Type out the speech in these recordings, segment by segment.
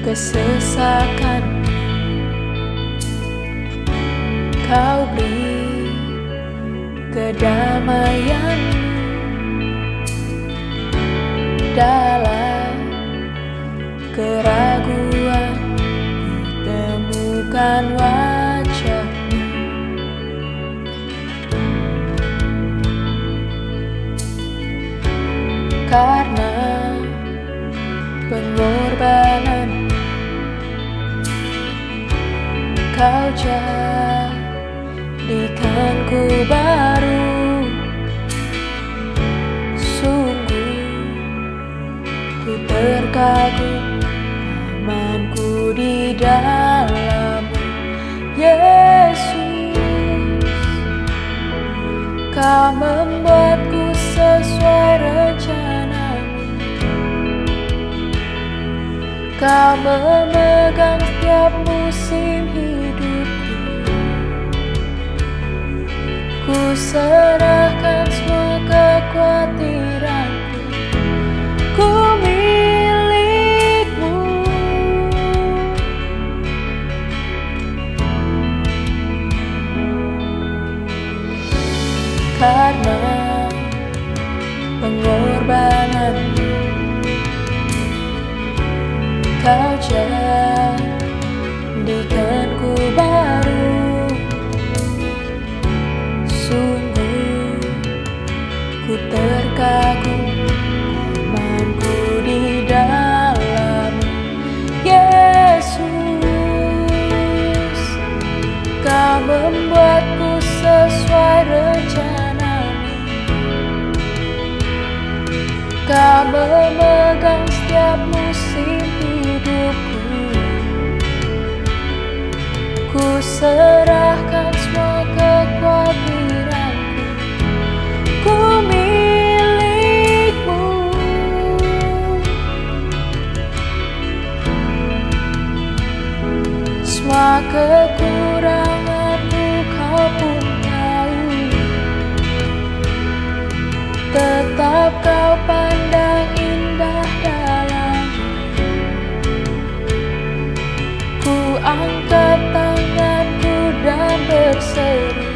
kesesakan. Kau beri kedamaian dalam keraguan. Temukan wajah-Mu, karena pengorbanan Kau jadikanku baru. Sungguh ku terkagum amanku di dalam-Mu, Yesus. Kau membuatku sesuai rencana-Mu. Kau memegang setiap musim hidupku. Ku serahkan semua kekhawatiranku. Ku milik-Mu. Karena pengorbanan-Mu, Kau jadikanku baru. Sungguh ku terkagum amanku di dalam-Mu, Yesus. Kau membuatku sesuai rencana-Mu. Kau memegang setiap musim hidupku. Ku serahkan semua kekhawatiranku. Ku milik-Mu. Semua kekuranganku Kau pun tahu. Tetap Kau pandang indah dalam-Ku. Ku angkat tanganku dan berseru,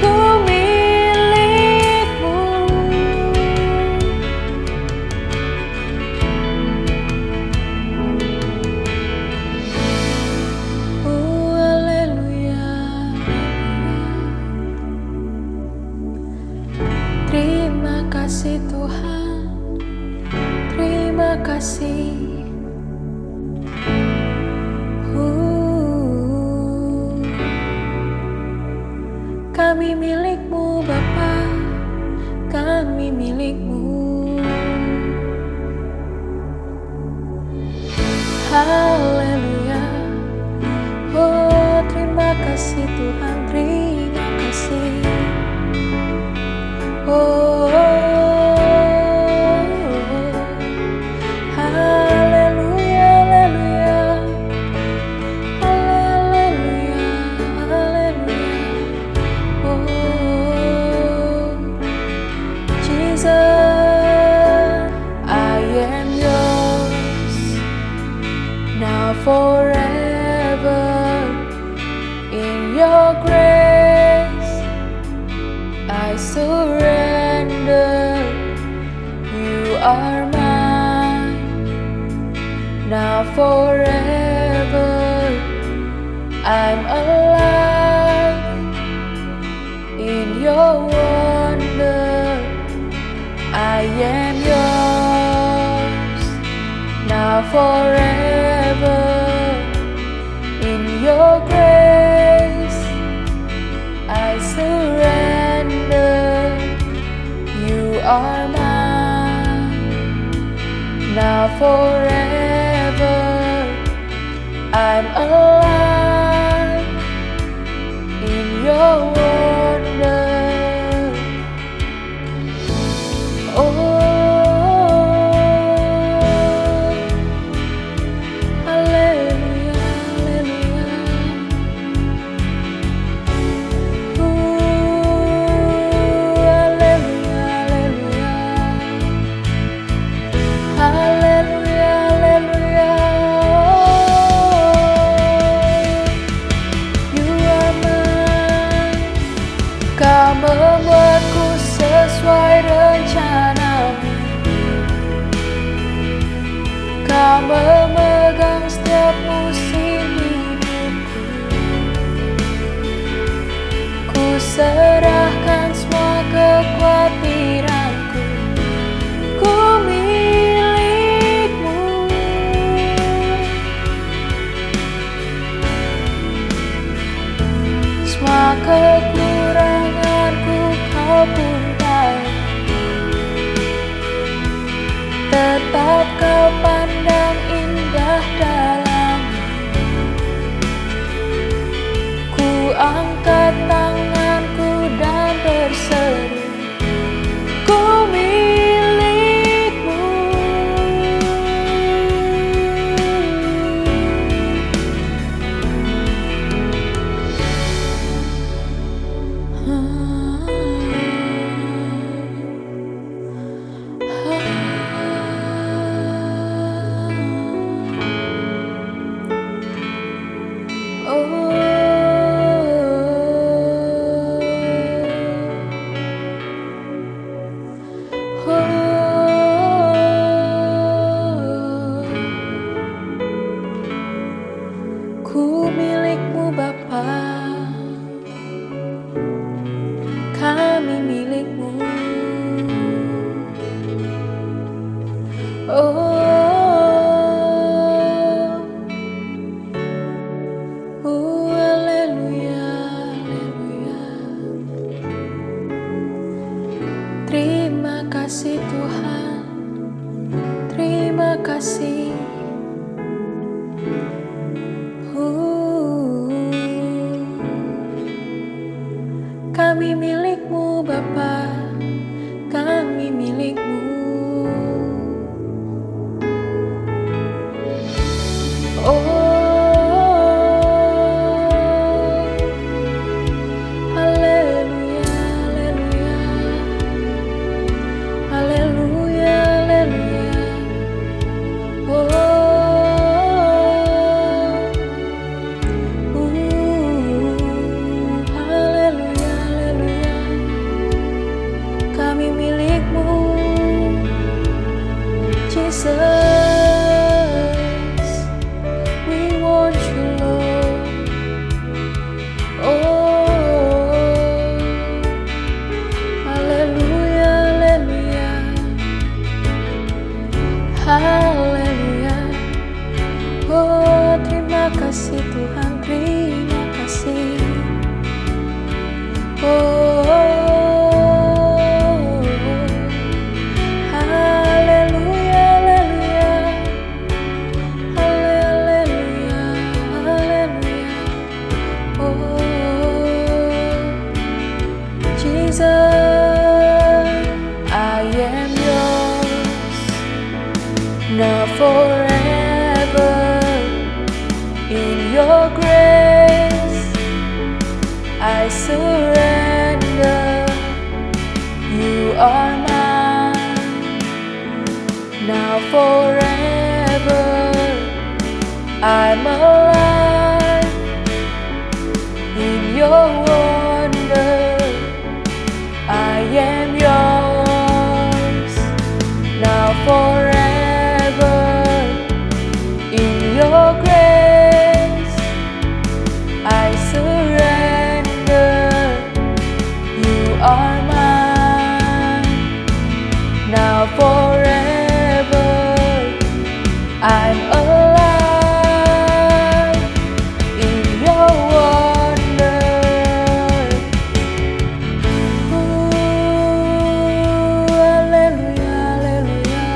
ku milik-Mu. Oh, haleluya. Terima kasih Tuhan, terima kasih. Kami milik-Mu Bapa, kami milik-Mu. Haleluya. Oh, terima kasih Tuhan, terima kasih. Oh, haleluya, haleluya. Haleluya, haleluya. Oh, Jesus, I am yours now forever. In your grace I surrender. You are mine now forever. I'm alive in your wonder. I am yours now forever. In your grace I surrender. You are mine now forever. I'm alive in your wonder. Oh, hallelujah, hallelujah. Ooh, hallelujah, hallelujah. Hallelujah, hallelujah. Kau memegang setiap musim hidupku. Ku serahkan semua kekhawatiranku. Ku milikmu. Semua kekuranganku kau pun tahu. Tetap kau pandang indah dalammu. Ku angkat tanganku dan berseru, ku milikmu. Ku milikmu Bapa, kami milikmu. Haleluya, haleluya. Terima kasih Tuhan, terima kasih. Kami milikmu Bapa, kami milikmu. Haleluya, haleluya. Haleluya, haleluya. Haleluya, haleluya. Kami milikmu, Jesus. We want you, Lord. Haleluya, haleluya. Haleluya. Terima kasih Tuhan, terima kasih. Haleluya, haleluya. Haleluya, haleluya. Jesus, I am yours, now forever. In your grace I surrender. You are mine, now forever. I'm alive in your wonder. I am yours, now forever. In your grace I surrender. You are mine, now forever. I'm alive in your wonder. Haleluya, haleluya.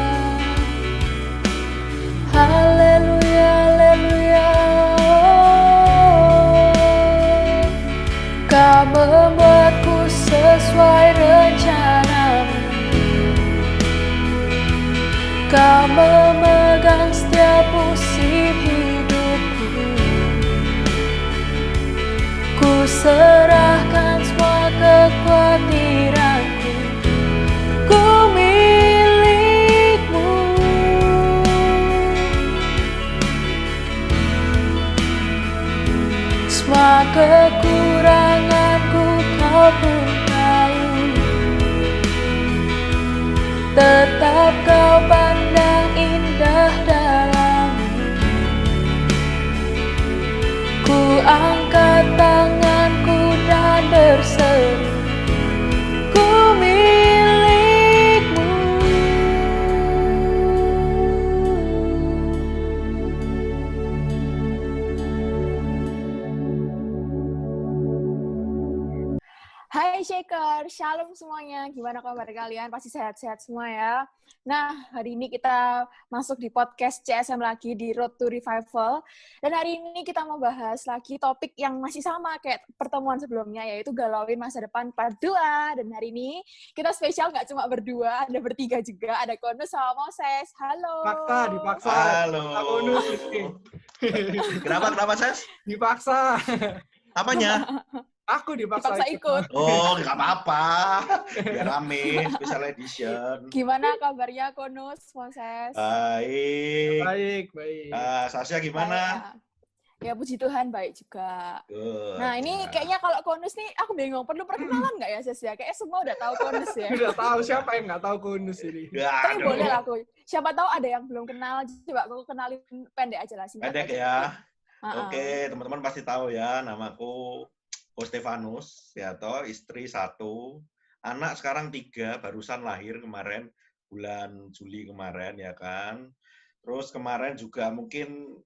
Haleluya, haleluya. Kau membuatku sesuai rencanamu. Kau memegang setiap musim hidupku. Ku serahkan semua kekhawatiranku. Ku milikmu. Semua kekuranganku kau pun tahu. Tetap kau pandang indah dalam Hai Shaker, shalom semuanya. Gimana kabar kalian? Pasti sehat-sehat semua ya. Nah, hari ini kita masuk di podcast CSM lagi di Road to Revival. Dan hari ini kita mau bahas lagi topik yang masih sama kayak pertemuan sebelumnya, yaitu galauin masa depan part 2. Dan hari ini kita spesial nggak cuma berdua, ada bertiga juga. Ada Konus sama Moses. Halo. Dipaksa. Halo. Bonus. Kenapa, Ses? Dipaksa. Apanya? Aku dipaksa ikut. Oh, nggak apa-apa. Biar rame, special edition. Gimana kabarnya Konus, Moses? Baik. Baik. Sasya gimana? Ya, puji Tuhan, baik juga. Good. Nah, ini kayaknya kalau Konus nih, aku bingung. Perlu perkenalan nggak ya, Ses? Ya? Kayaknya semua udah tahu Konus ya. Udah tahu, siapa yang nggak tahu Konus ini? Tapi boleh lah, aku. Siapa tahu ada yang belum kenal. Coba aku kenalin pendek aja lah. Pendek ya. Oke, teman-teman pasti tahu ya. Namaku Ko Stefanus, ya toh, istri 1, anak sekarang 3, barusan lahir kemarin, bulan Juli kemarin, ya kan. Terus kemarin juga mungkin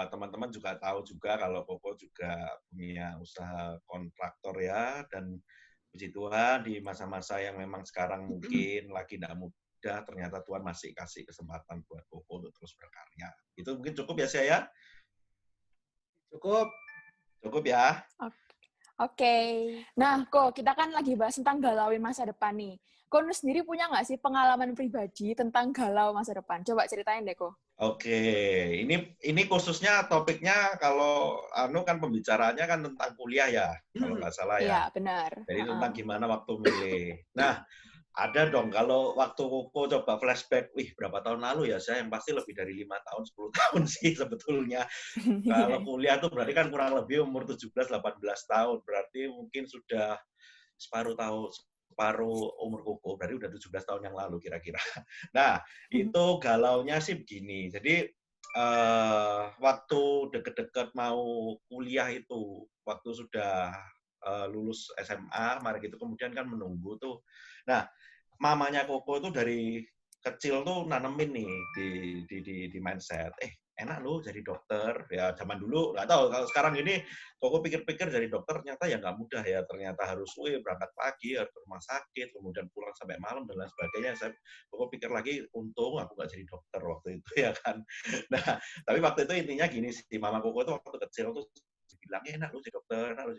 teman-teman juga tahu juga kalau Koko juga punya usaha kontraktor ya, dan puji Tuhan di masa-masa yang memang sekarang mungkin lagi tidak mudah, ternyata Tuhan masih kasih kesempatan buat Koko untuk terus berkarya. Itu mungkin cukup ya saya? Cukup ya? Oke. Nah, Ko, kita kan lagi bahas tentang galauin masa depan nih. Ko sendiri punya nggak sih pengalaman pribadi tentang galau masa depan? Coba ceritain deh, Ko. Oke, ini khususnya topiknya kalau kan pembicaraannya kan tentang kuliah ya, kalau nggak salah ya. Iya, benar. Jadi tentang gimana waktu milih. Nah, ada dong kalau waktu Koko coba flashback, berapa tahun lalu ya, saya yang pasti lebih dari 5 tahun, 10 tahun sih sebetulnya. Kalau kuliah tuh berarti kan kurang lebih umur 17-18 tahun, berarti mungkin sudah separuh umur Koko, berarti udah 17 tahun yang lalu kira-kira. Nah, itu galaunya sih begini, jadi waktu deket-deket mau kuliah itu, waktu sudah lulus SMA, kemarin gitu, kemudian kan menunggu tuh. Nah, mamanya Koko itu dari kecil tuh nanemin nih di mindset, enak loh jadi dokter. Ya zaman dulu nggak tahu, kalau sekarang ini Koko pikir-pikir jadi dokter ternyata ya nggak mudah ya, ternyata harus berangkat pagi, harus ke rumah sakit, kemudian pulang sampai malam dan lain sebagainya. Koko pikir lagi, untung aku nggak jadi dokter waktu itu ya kan. Nah, tapi waktu itu intinya gini sih, mama Koko itu waktu kecil tuh bilangnya enak lu jadi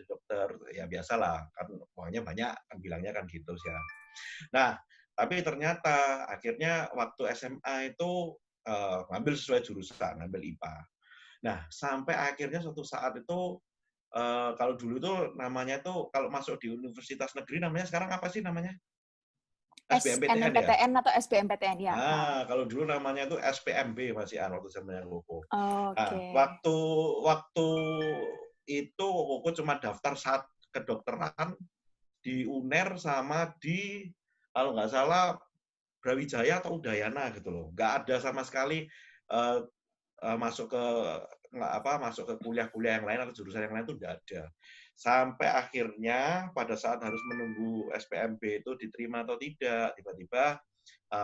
dokter, ya biasalah kan, pokoknya banyak kan bilangnya kan gitu sih ya. Nah, tapi ternyata akhirnya waktu SMA itu ngambil sesuai jurusan, ngambil IPA. Nah, sampai akhirnya suatu saat itu kalau dulu tuh namanya tuh kalau masuk di universitas negeri namanya sekarang apa sih namanya? SNMPTN ya? Atau SBMPTN ya. Nah, kalau dulu namanya itu SPMB masih waktu zamannya Koko. Okay. Nah, waktu itu Koko cuma daftar kedokteran di UNER sama di kalau nggak salah Brawijaya atau Udayana gitu loh. Nggak ada sama sekali masuk ke kuliah-kuliah yang lain atau jurusan yang lain itu nggak ada. Sampai akhirnya pada saat harus menunggu SPMB itu diterima atau tidak, tiba-tiba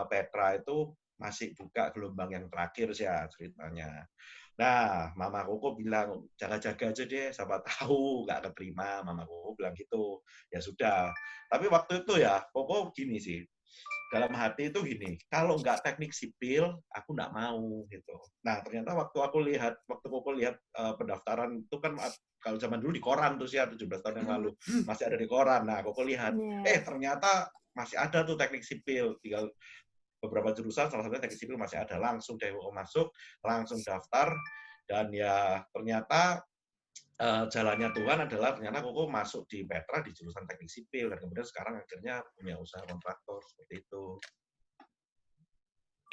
Petra itu masih buka gelombang yang terakhir sih ya ceritanya. Nah, Mama Koko bilang, jaga-jaga aja deh, siapa tahu nggak keterima. Mama Koko bilang gitu. Ya sudah. Tapi waktu itu ya, Koko gini sih. Dalam hati itu gini, kalau nggak teknik sipil, aku nggak mau gitu. Nah, ternyata waktu Koko lihat pendaftaran itu kan kalau zaman dulu di koran tuh sih, 17 tahun yang lalu masih ada di koran. Nah, Koko lihat, ternyata masih ada tuh teknik sipil, tinggal beberapa jurusan, salah satunya teknik sipil masih ada. Langsung deh Koko masuk, langsung daftar, dan ya ternyata jalannya Tuhan adalah ternyata Koko masuk di Petra di jurusan teknik sipil, dan kemudian sekarang akhirnya punya usaha kontraktor, seperti itu.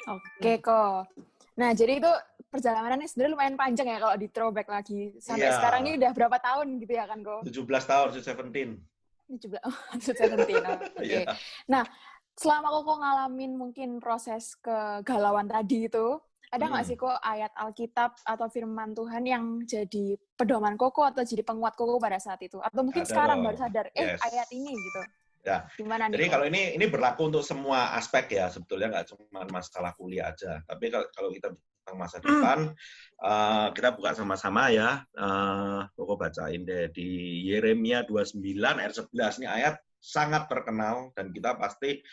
Oke, Ko. Nah, jadi itu perjalanannya sebenarnya lumayan panjang ya kalau di throwback lagi. Sampai sekarang ini udah berapa tahun gitu ya kan, Ko? 17 tahun, 17. 17. Oke. Nah, selama Koko ngalamin mungkin proses kegalauan tadi itu, ada nggak sih Kok ayat Alkitab atau firman Tuhan yang jadi pedoman Koko atau jadi penguat Koko pada saat itu? Atau mungkin sekarang baru sadar, ayat ini gitu. Ya. Gimana nih? Jadi kalau ini berlaku untuk semua aspek ya, sebetulnya nggak cuma masalah kuliah aja. Tapi kalau kita tentang masa depan, Kita buka sama-sama ya. Koko bacain deh di Yeremia 29 ayat 11. Ini ayat sangat terkenal dan kita pasti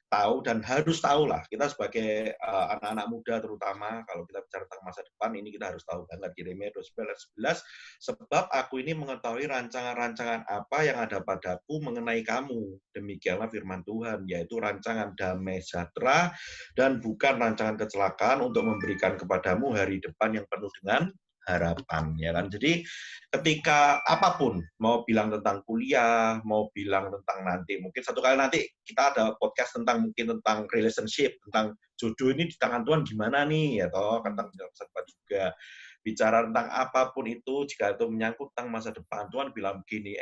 tahu dan harus tahu lah. Kita sebagai anak-anak muda terutama, kalau kita bicara tentang masa depan, ini kita harus tahu banget. Yeremia 29 ayat 11. Sebab aku ini mengetahui rancangan-rancangan apa yang ada padaku mengenai kamu. Demikianlah firman Tuhan, yaitu rancangan damai sejahtera dan bukan rancangan kecelakaan untuk memberikan kepadamu hari depan yang penuh dengan harapan, ya kan. Jadi ketika apapun, mau bilang tentang kuliah, mau bilang tentang nanti, mungkin satu kali nanti kita ada podcast tentang mungkin tentang relationship, tentang jodoh ini di tangan Tuhan gimana nih, ya toh, tentang juga bicara tentang apapun itu, jika itu menyangkut tentang masa depan, Tuhan bilang begini,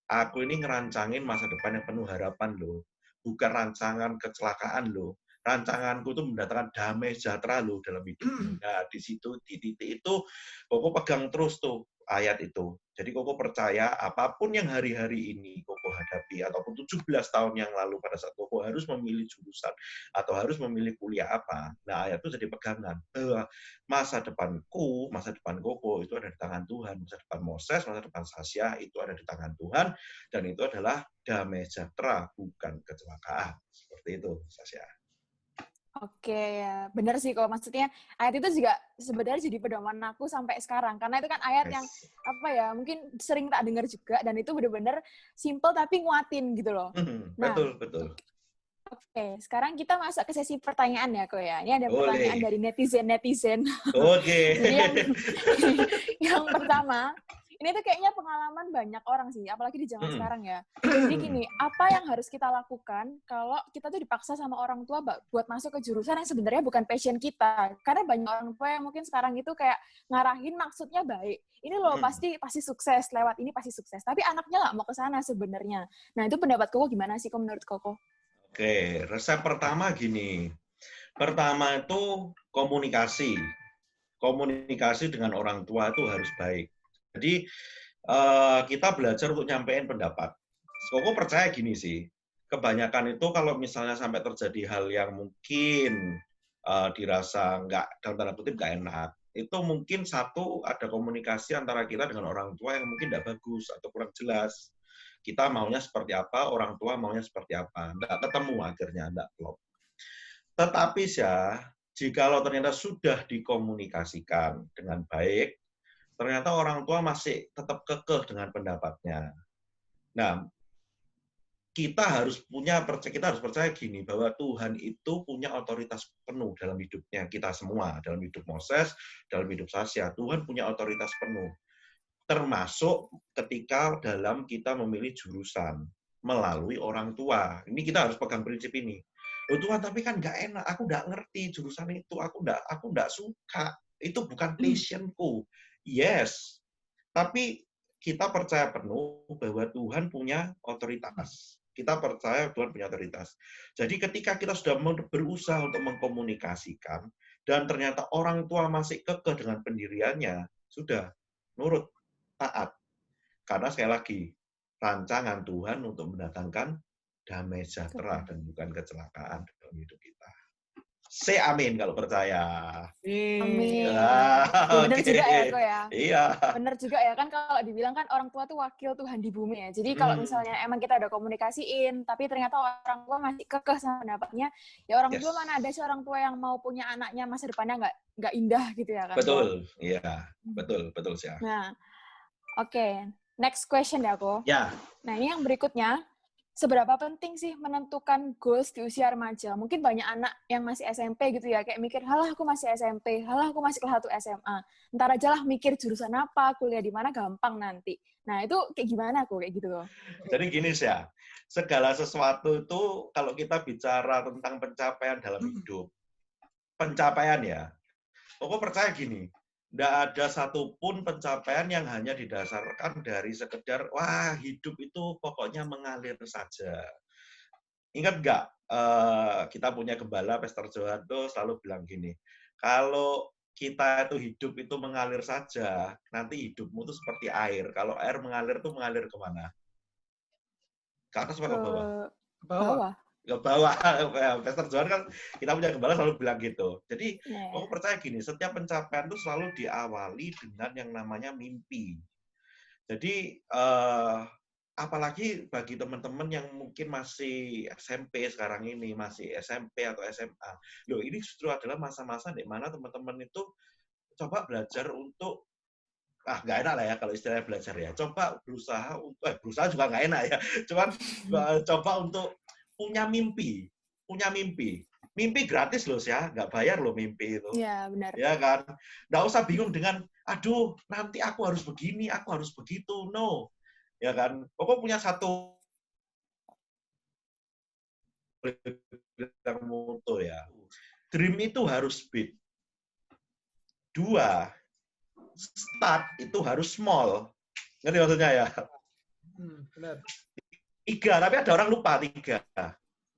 aku ini ngerancangin masa depan yang penuh harapan loh, bukan rancangan kecelakaan loh. Rancanganku itu mendatangkan damai sejahtera loh dalam hidup. Nah, di situ, di titik itu, Koko pegang terus tuh ayat itu. Jadi Koko percaya apapun yang hari-hari ini Koko hadapi, ataupun 17 tahun yang lalu pada saat Koko harus memilih jurusan, atau harus memilih kuliah apa, nah ayat itu jadi pegangan. Masa depanku, masa depan Koko itu ada di tangan Tuhan. Masa depan Moses, masa depan Sasya itu ada di tangan Tuhan, dan itu adalah damai sejahtera, bukan kecelakaan. Seperti itu, Sasya. Oke, ya. Benar sih kalau maksudnya ayat itu juga sebenarnya jadi pedoman aku sampai sekarang. Karena itu kan ayat yang apa ya, mungkin sering tak dengar juga dan itu benar-benar simple tapi nguatin gitu loh. Betul, betul. Oke, sekarang kita masuk ke sesi pertanyaan ya, Ko ya. Ini ada pertanyaan Boleh. dari netizen. Oke. Jadi yang pertama, ini tuh kayaknya pengalaman banyak orang sih, apalagi di zaman sekarang ya. Jadi gini, apa yang harus kita lakukan kalau kita tuh dipaksa sama orang tua buat masuk ke jurusan yang sebenarnya bukan passion kita? Karena banyak orang tua yang mungkin sekarang itu kayak ngarahin maksudnya baik. Ini loh pasti sukses, lewat ini pasti sukses. Tapi anaknya nggak mau ke sana sebenarnya. Nah, itu pendapat Koko gimana sih, Kok, menurut Koko? Oke, resep pertama gini. Pertama itu komunikasi. Komunikasi dengan orang tua itu harus baik. Jadi kita belajar untuk nyampein pendapat. Koko percaya gini sih, kebanyakan itu kalau misalnya sampai terjadi hal yang mungkin dirasa nggak, dalam tanda kutip nggak enak, itu mungkin satu ada komunikasi antara kita dengan orang tua yang mungkin nggak bagus atau kurang jelas. Kita maunya seperti apa, orang tua maunya seperti apa, nggak ketemu akhirnya, nggak klop. Tetapi jikalau ternyata sudah dikomunikasikan dengan baik, ternyata orang tua masih tetap kekeh dengan pendapatnya. Nah, kita harus percaya gini, bahwa Tuhan itu punya otoritas penuh dalam hidupnya kita semua, dalam hidup Moses, dalam hidup Sasya. Tuhan punya otoritas penuh, termasuk ketika dalam kita memilih jurusan melalui orang tua. Ini kita harus pegang prinsip ini. Loh Tuhan, tapi kan nggak enak, aku nggak ngerti jurusan itu, aku nggak suka, itu bukan passionku. Yes, tapi kita percaya penuh bahwa Tuhan punya otoritas. Kita percaya Tuhan punya otoritas. Jadi ketika kita sudah berusaha untuk mengkomunikasikan, dan ternyata orang tua masih kekeh dengan pendiriannya, sudah, nurut, taat. Karena sekali lagi, rancangan Tuhan untuk mendatangkan damai sejahtera dan bukan kecelakaan dalam hidup kita. Say amin kalau percaya. Amin. Benar juga ya, Ko ya. Iya. Benar juga ya, kan kalau dibilang kan orang tua tuh wakil Tuhan di bumi ya. Jadi kalau misalnya emang kita udah komunikasiin, tapi ternyata orang tua masih kekeh sama pendapatnya, ya orang tua mana ada sih orang tua yang mau punya anaknya masa depannya nggak indah gitu ya kan. Betul, iya. Betul sih. Nah, oke. Next question ya, Ko. Ya. Nah, ini yang berikutnya. Seberapa penting sih menentukan goals di usia remaja? Mungkin banyak anak yang masih SMP gitu ya, kayak mikir, halah aku masih SMP, halah aku masih kelas 1 SMA. Ntar aja lah mikir jurusan apa, kuliah di mana gampang nanti. Nah, itu kayak gimana aku kayak gitu loh. Jadi gini sih ya, segala sesuatu itu kalau kita bicara tentang pencapaian dalam hidup, pencapaian ya, aku percaya gini, nggak ada satupun pencapaian yang hanya didasarkan dari sekedar, wah hidup itu pokoknya mengalir saja. Ingat nggak, kita punya gembala, Pastor Johan tuh selalu bilang gini, kalau kita itu hidup itu mengalir saja, nanti hidupmu itu seperti air. Kalau air mengalir tuh mengalir kemana? Ke atas atau ke bawah? Ke bawah. ke bawah. Pastor Johan kan kita punya gembala selalu bilang gitu. Jadi aku percaya gini, setiap pencapaian itu selalu diawali dengan yang namanya mimpi. Jadi apalagi bagi teman-teman yang mungkin masih SMP sekarang ini, masih SMP atau SMA. Loh, ini justru adalah masa-masa di mana teman-teman itu coba belajar untuk nggak enak lah ya kalau istilahnya belajar ya. Coba berusaha juga nggak enak ya. Cuman coba untuk punya mimpi. Mimpi gratis loh ya, nggak bayar loh mimpi itu. Iya, benar. Ya kan? Nggak usah bingung dengan, aduh nanti aku harus begini, aku harus begitu. No. Ya kan? Pokok punya satu moto ya. Dream itu harus big. 2, start itu harus small. Ngerti maksudnya ya? Benar. 3, tapi ada orang lupa 3.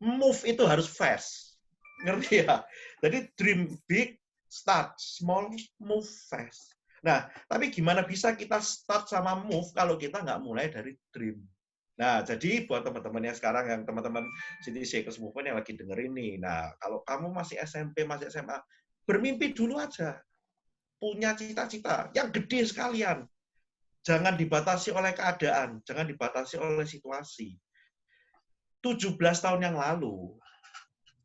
Move itu harus fast. Ngerti ya? Jadi dream big, start small, move fast. Nah, tapi gimana bisa kita start sama move kalau kita nggak mulai dari dream? Nah, jadi buat teman-teman yang sekarang, yang teman-teman City Shakers Movement yang lagi dengerin nih, nah, kalau kamu masih SMP, masih SMA, bermimpi dulu aja. Punya cita-cita yang gede sekalian. Jangan dibatasi oleh keadaan, jangan dibatasi oleh situasi. 17 tahun yang lalu,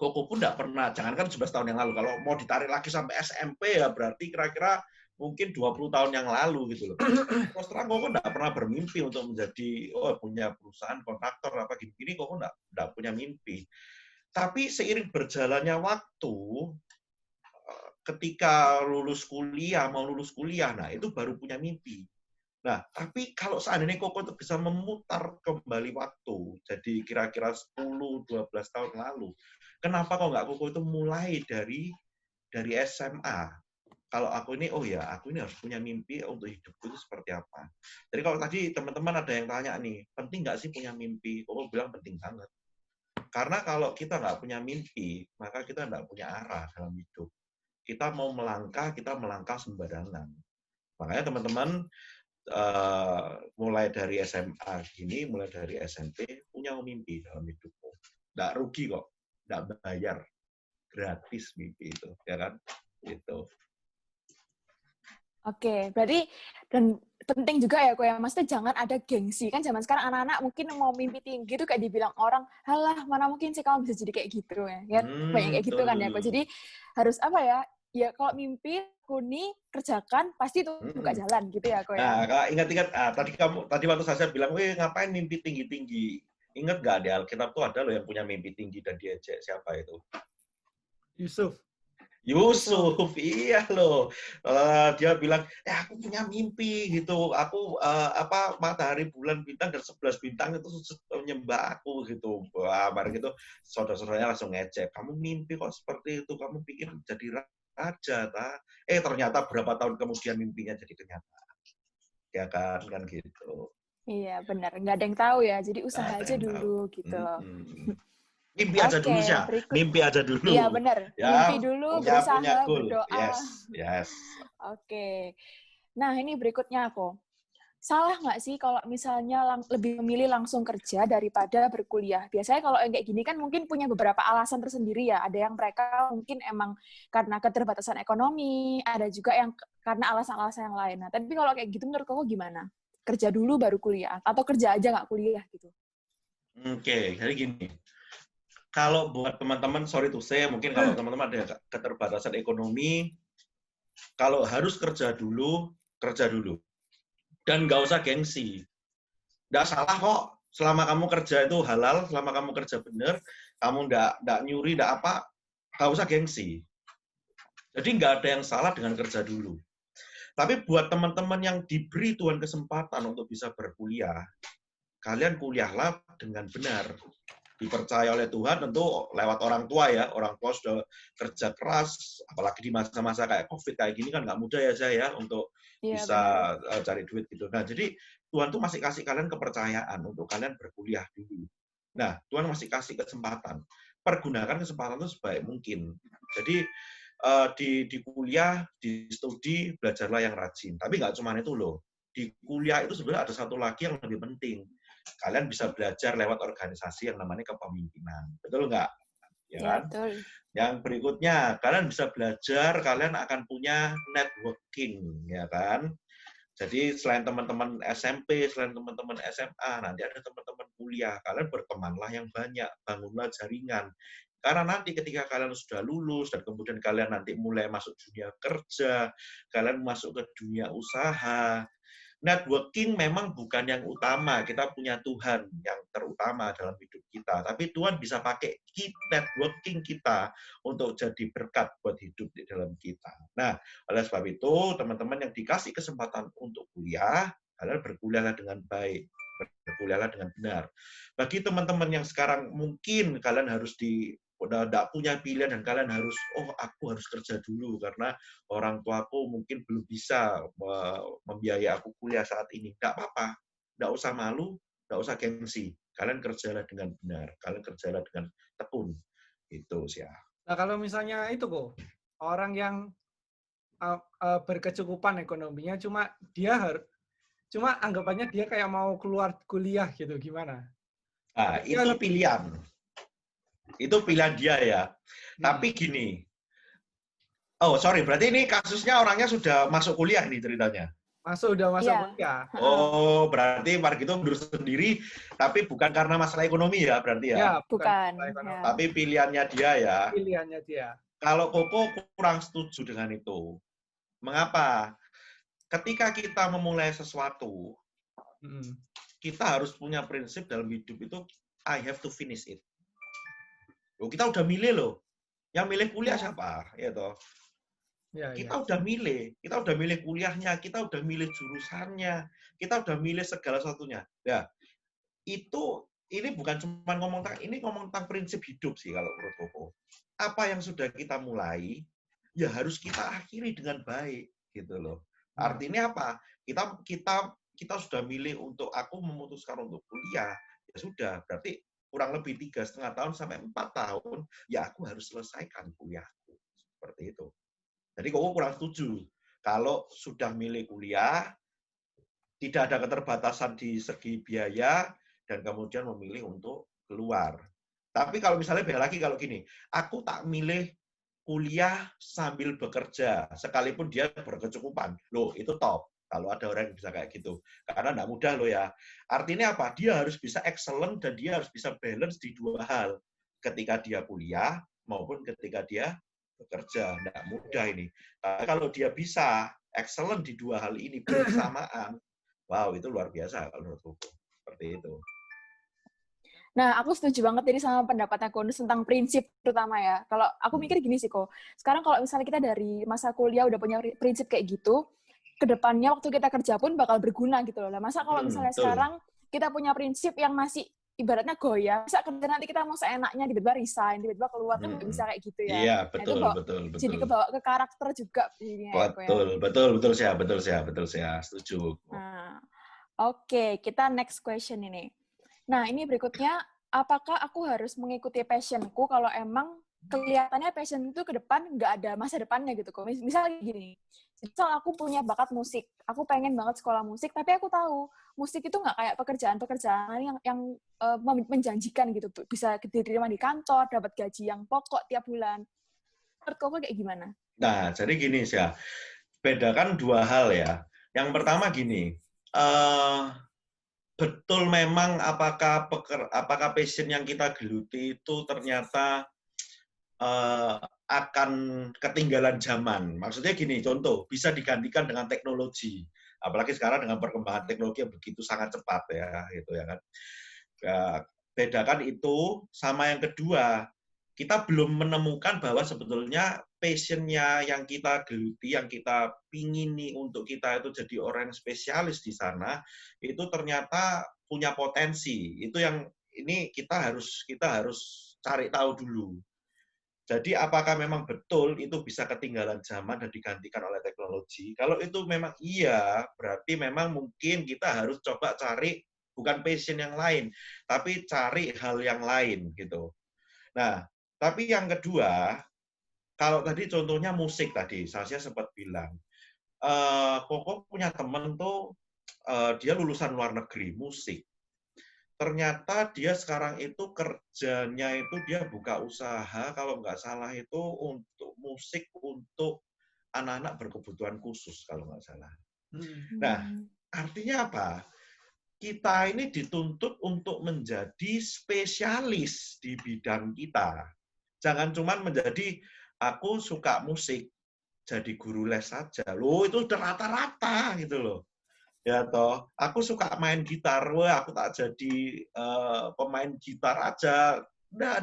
Koko pun nggak pernah, jangankan 17 tahun yang lalu, kalau mau ditarik lagi sampai SMP ya berarti kira-kira mungkin 20 tahun yang lalu gitu loh. Terus terang Koko nggak pernah bermimpi untuk menjadi, punya perusahaan kontraktor apa gini-gini, Koko nggak punya mimpi. Tapi seiring berjalannya waktu, ketika mau lulus kuliah, nah itu baru punya mimpi. Nah, tapi kalau seandainya Koko itu bisa memutar kembali waktu, jadi kira-kira 10-12 tahun lalu, kenapa kok nggak Koko itu mulai dari SMA? Kalau aku ini, aku ini harus punya mimpi untuk hidupku itu seperti apa. Jadi kalau tadi teman-teman ada yang tanya nih, penting nggak sih punya mimpi? Koko bilang penting banget. Karena kalau kita nggak punya mimpi, maka kita nggak punya arah dalam hidup. Kita mau melangkah, kita melangkah sembarangan. Makanya teman-teman, mulai dari SMA gini, mulai dari SMP, punya mimpi dalam hidupmu. Nggak rugi kok, nggak bayar, gratis mimpi itu, ya kan? Gitu. Oke, berarti dan penting juga ya, kok ya, maksudnya jangan ada gengsi. Kan zaman sekarang anak-anak mungkin mau mimpi tinggi tuh kayak dibilang orang, halah mana mungkin sih kamu bisa jadi kayak gitu ya. Banyak kayak gitu kan ya, kok. Jadi harus apa ya, ya kalau mimpi, kuni, kerjakan, pasti itu buka jalan gitu ya, kok ya. Nah, kalau ingat-ingat, tadi waktu saya bilang, ngapain mimpi tinggi-tinggi? Ingat nggak di Alkitab tuh ada loh yang punya mimpi tinggi dan diejek. Siapa itu? Yusuf, iya loh. Dia bilang, aku punya mimpi gitu. Aku matahari, bulan, bintang dan 11 bintang itu menyembah aku gitu. Wah, bareng itu saudara-saudaranya langsung ngecek. Kamu mimpi kok seperti itu? Kamu pikir jadi raja, ta? Ternyata berapa tahun kemudian mimpinya jadi kenyataan. Ya kan gitu. Iya, benar. Nggak ada yang tahu ya. Jadi usaha aja dulu gitu. Mimpi aja dulu sih. Mimpi aja dulu. Iya, benar. Ya, Mimpi dulu, berusaha, goal. berdoa. Yes. Oke. Nah, ini berikutnya aku. Salah nggak sih kalau misalnya lebih memilih langsung kerja daripada berkuliah? Biasanya kalau yang kayak gini kan mungkin punya beberapa alasan tersendiri ya. Ada yang mereka mungkin emang karena keterbatasan ekonomi, ada juga yang karena alasan-alasan yang lain. Nah, tapi kalau kayak gitu menurut kamu gimana? Kerja dulu baru kuliah? Atau kerja aja nggak kuliah gitu? Oke, jadi gini. Kalau buat teman-teman, sorry to say, mungkin kalau teman-teman ada keterbatasan ekonomi, kalau harus kerja dulu. Dan nggak usah gengsi. Nggak salah kok, selama kamu kerja itu halal, selama kamu kerja benar, kamu nggak nyuri, nggak apa, nggak usah gengsi. Jadi nggak ada yang salah dengan kerja dulu. Tapi buat teman-teman yang diberi Tuhan kesempatan untuk bisa berkuliah, kalian kuliahlah dengan benar. Dipercaya oleh Tuhan tentu lewat orang tua ya. Orang tua sudah kerja keras, apalagi di masa-masa kayak COVID kayak gini kan nggak mudah ya saya untuk bisa cari duit gitu. Nah, jadi Tuhan tuh masih kasih kalian kepercayaan untuk kalian berkuliah dulu. Nah, Tuhan masih kasih kesempatan. Pergunakan kesempatan itu sebaik mungkin. Jadi di kuliah, di studi, belajarlah yang rajin. Tapi nggak cuma itu loh. Di kuliah itu sebenarnya ada satu lagi yang lebih penting. kalian bisa belajar lewat organisasi yang namanya kepemimpinan. Betul nggak? Ya Ya, kan? betul. Yang berikutnya, kalian bisa belajar, kalian akan punya networking, ya kan? Jadi selain teman-teman SMP, selain teman-teman SMA, nanti ada teman-teman kuliah. Kalian bertemanlah yang banyak, bangunlah jaringan. Karena nanti ketika kalian sudah lulus, dan kemudian kalian nanti mulai masuk dunia kerja, kalian masuk ke dunia usaha, networking memang bukan yang utama. Kita punya Tuhan yang terutama dalam hidup kita. Tapi Tuhan bisa pakai networking kita untuk jadi berkat buat hidup di dalam kita. Nah, oleh sebab itu, teman-teman yang dikasih kesempatan untuk kuliah, kalian berkuliahlah dengan baik, berkuliahlah dengan benar. Bagi teman-teman yang sekarang mungkin kalian harus udah tidak punya pilihan dan kalian harus, aku harus kerja dulu karena orang tuaku mungkin belum bisa membiayai aku kuliah saat ini. Tidak apa-apa, tidak usah malu, tidak usah gengsi. Kalian kerjalah dengan benar, kalian kerjalah dengan tekun. Itu sih ya. Nah, kalau misalnya itu kok, orang yang berkecukupan ekonominya, cuma anggapannya dia kayak mau keluar kuliah gitu, gimana? Nah, itu pilihan. Itu pilihan dia ya. Tapi gini, berarti ini kasusnya orangnya sudah masuk kuliah nih ceritanya. Udah masuk kuliah. Oh, berarti Mark itu mundur sendiri, tapi bukan karena masalah ekonomi ya, berarti ya? Ya, bukan. Ya. Tapi pilihannya dia ya. Pilihannya dia. Kalau Koko kurang setuju dengan itu. Mengapa? Ketika kita memulai sesuatu, kita harus punya prinsip dalam hidup itu, I have to finish it. Loh, kita udah milih loh. Yang milih kuliah siapa? Ya toh. Kita udah milih kuliahnya, kita udah milih jurusannya, kita udah milih segala sesuatunya. Ya, ini bukan cuma ngomong tentang prinsip hidup sih kalau menurut Koko. Apa yang sudah kita mulai, ya harus kita akhiri dengan baik, gitu loh. Artinya apa? Kita sudah milih aku memutuskan untuk kuliah, ya sudah, berarti kurang lebih 3,5 tahun sampai 4 tahun, ya aku harus selesaikan kuliahku. Seperti itu. Jadi Koko kurang setuju. Kalau sudah milih kuliah, tidak ada keterbatasan di segi biaya, dan kemudian memilih untuk keluar. Tapi kalau misalnya beda lagi, kalau gini, aku tak milih kuliah sambil bekerja, sekalipun dia berkecukupan. Loh, itu top. Kalau ada orang yang bisa kayak gitu. Karena nggak mudah loh ya. Artinya apa? Dia harus bisa excellent dan dia harus bisa balance di dua hal. Ketika dia kuliah maupun ketika dia bekerja. Nggak mudah ini. Kalau dia bisa excellent di dua hal ini bersamaan, wow, itu luar biasa kalau menurutku. Seperti itu. Nah, aku setuju banget tadi sama pendapatnya Konus tentang prinsip terutama ya. Kalau aku mikir gini sih, Ko. Sekarang kalau misalnya kita dari masa kuliah udah punya prinsip kayak gitu, kedepannya waktu kita kerja pun bakal berguna gitu loh. Masa kalau misalnya sekarang kita punya prinsip yang masih ibaratnya goyah, bisa kerja nanti kita mau seenaknya, tiba-tiba resign, tiba-tiba keluar, kan nggak bisa kayak gitu ya. Iya, betul, nah, betul. Jadi kebawa ke karakter juga. Betul sih, setuju. Nah, Oke, kita next question ini. Nah, ini berikutnya, apakah aku harus mengikuti passionku kalau emang kelihatannya passion itu ke depan nggak ada masa depannya gitu kok. Misalnya gini, misal aku punya bakat musik, aku pengen banget sekolah musik, tapi aku tahu musik itu nggak kayak pekerjaan-pekerjaan yang menjanjikan gitu, bisa diterima di kantor, dapat gaji yang pokok tiap bulan. Menurut kok kayak gimana? Nah, jadi gini sih ya, bedakan dua hal ya. Yang pertama gini, betul memang apakah passion yang kita geluti itu ternyata akan ketinggalan zaman. Maksudnya gini, contoh, bisa digantikan dengan teknologi. Apalagi sekarang dengan perkembangan teknologi yang begitu sangat cepat ya, gitu ya kan. Bedakan itu sama yang kedua, kita belum menemukan bahwa sebetulnya passion-nya yang kita geluti, yang kita pingini untuk kita itu jadi orang yang spesialis di sana, itu ternyata punya potensi. Itu yang ini kita harus cari tahu dulu. Jadi apakah memang betul itu bisa ketinggalan zaman dan digantikan oleh teknologi? Kalau itu memang iya, berarti memang mungkin kita harus coba cari bukan passion yang lain, tapi cari hal yang lain gitu. Nah, tapi yang kedua, kalau tadi contohnya musik tadi, saya sempat bilang, Koko punya temen tuh, dia lulusan luar negeri, musik. ternyata dia sekarang itu kerjanya itu dia buka usaha, kalau nggak salah itu untuk musik untuk anak-anak berkebutuhan khusus, kalau nggak salah. Nah, artinya apa? Kita ini dituntut untuk menjadi spesialis di bidang kita. Jangan cuma menjadi, aku suka musik, jadi guru les saja. Loh, itu udah rata-rata gitu loh. Ya toh, aku suka main gitar, wah aku tak jadi pemain gitar aja. Nah.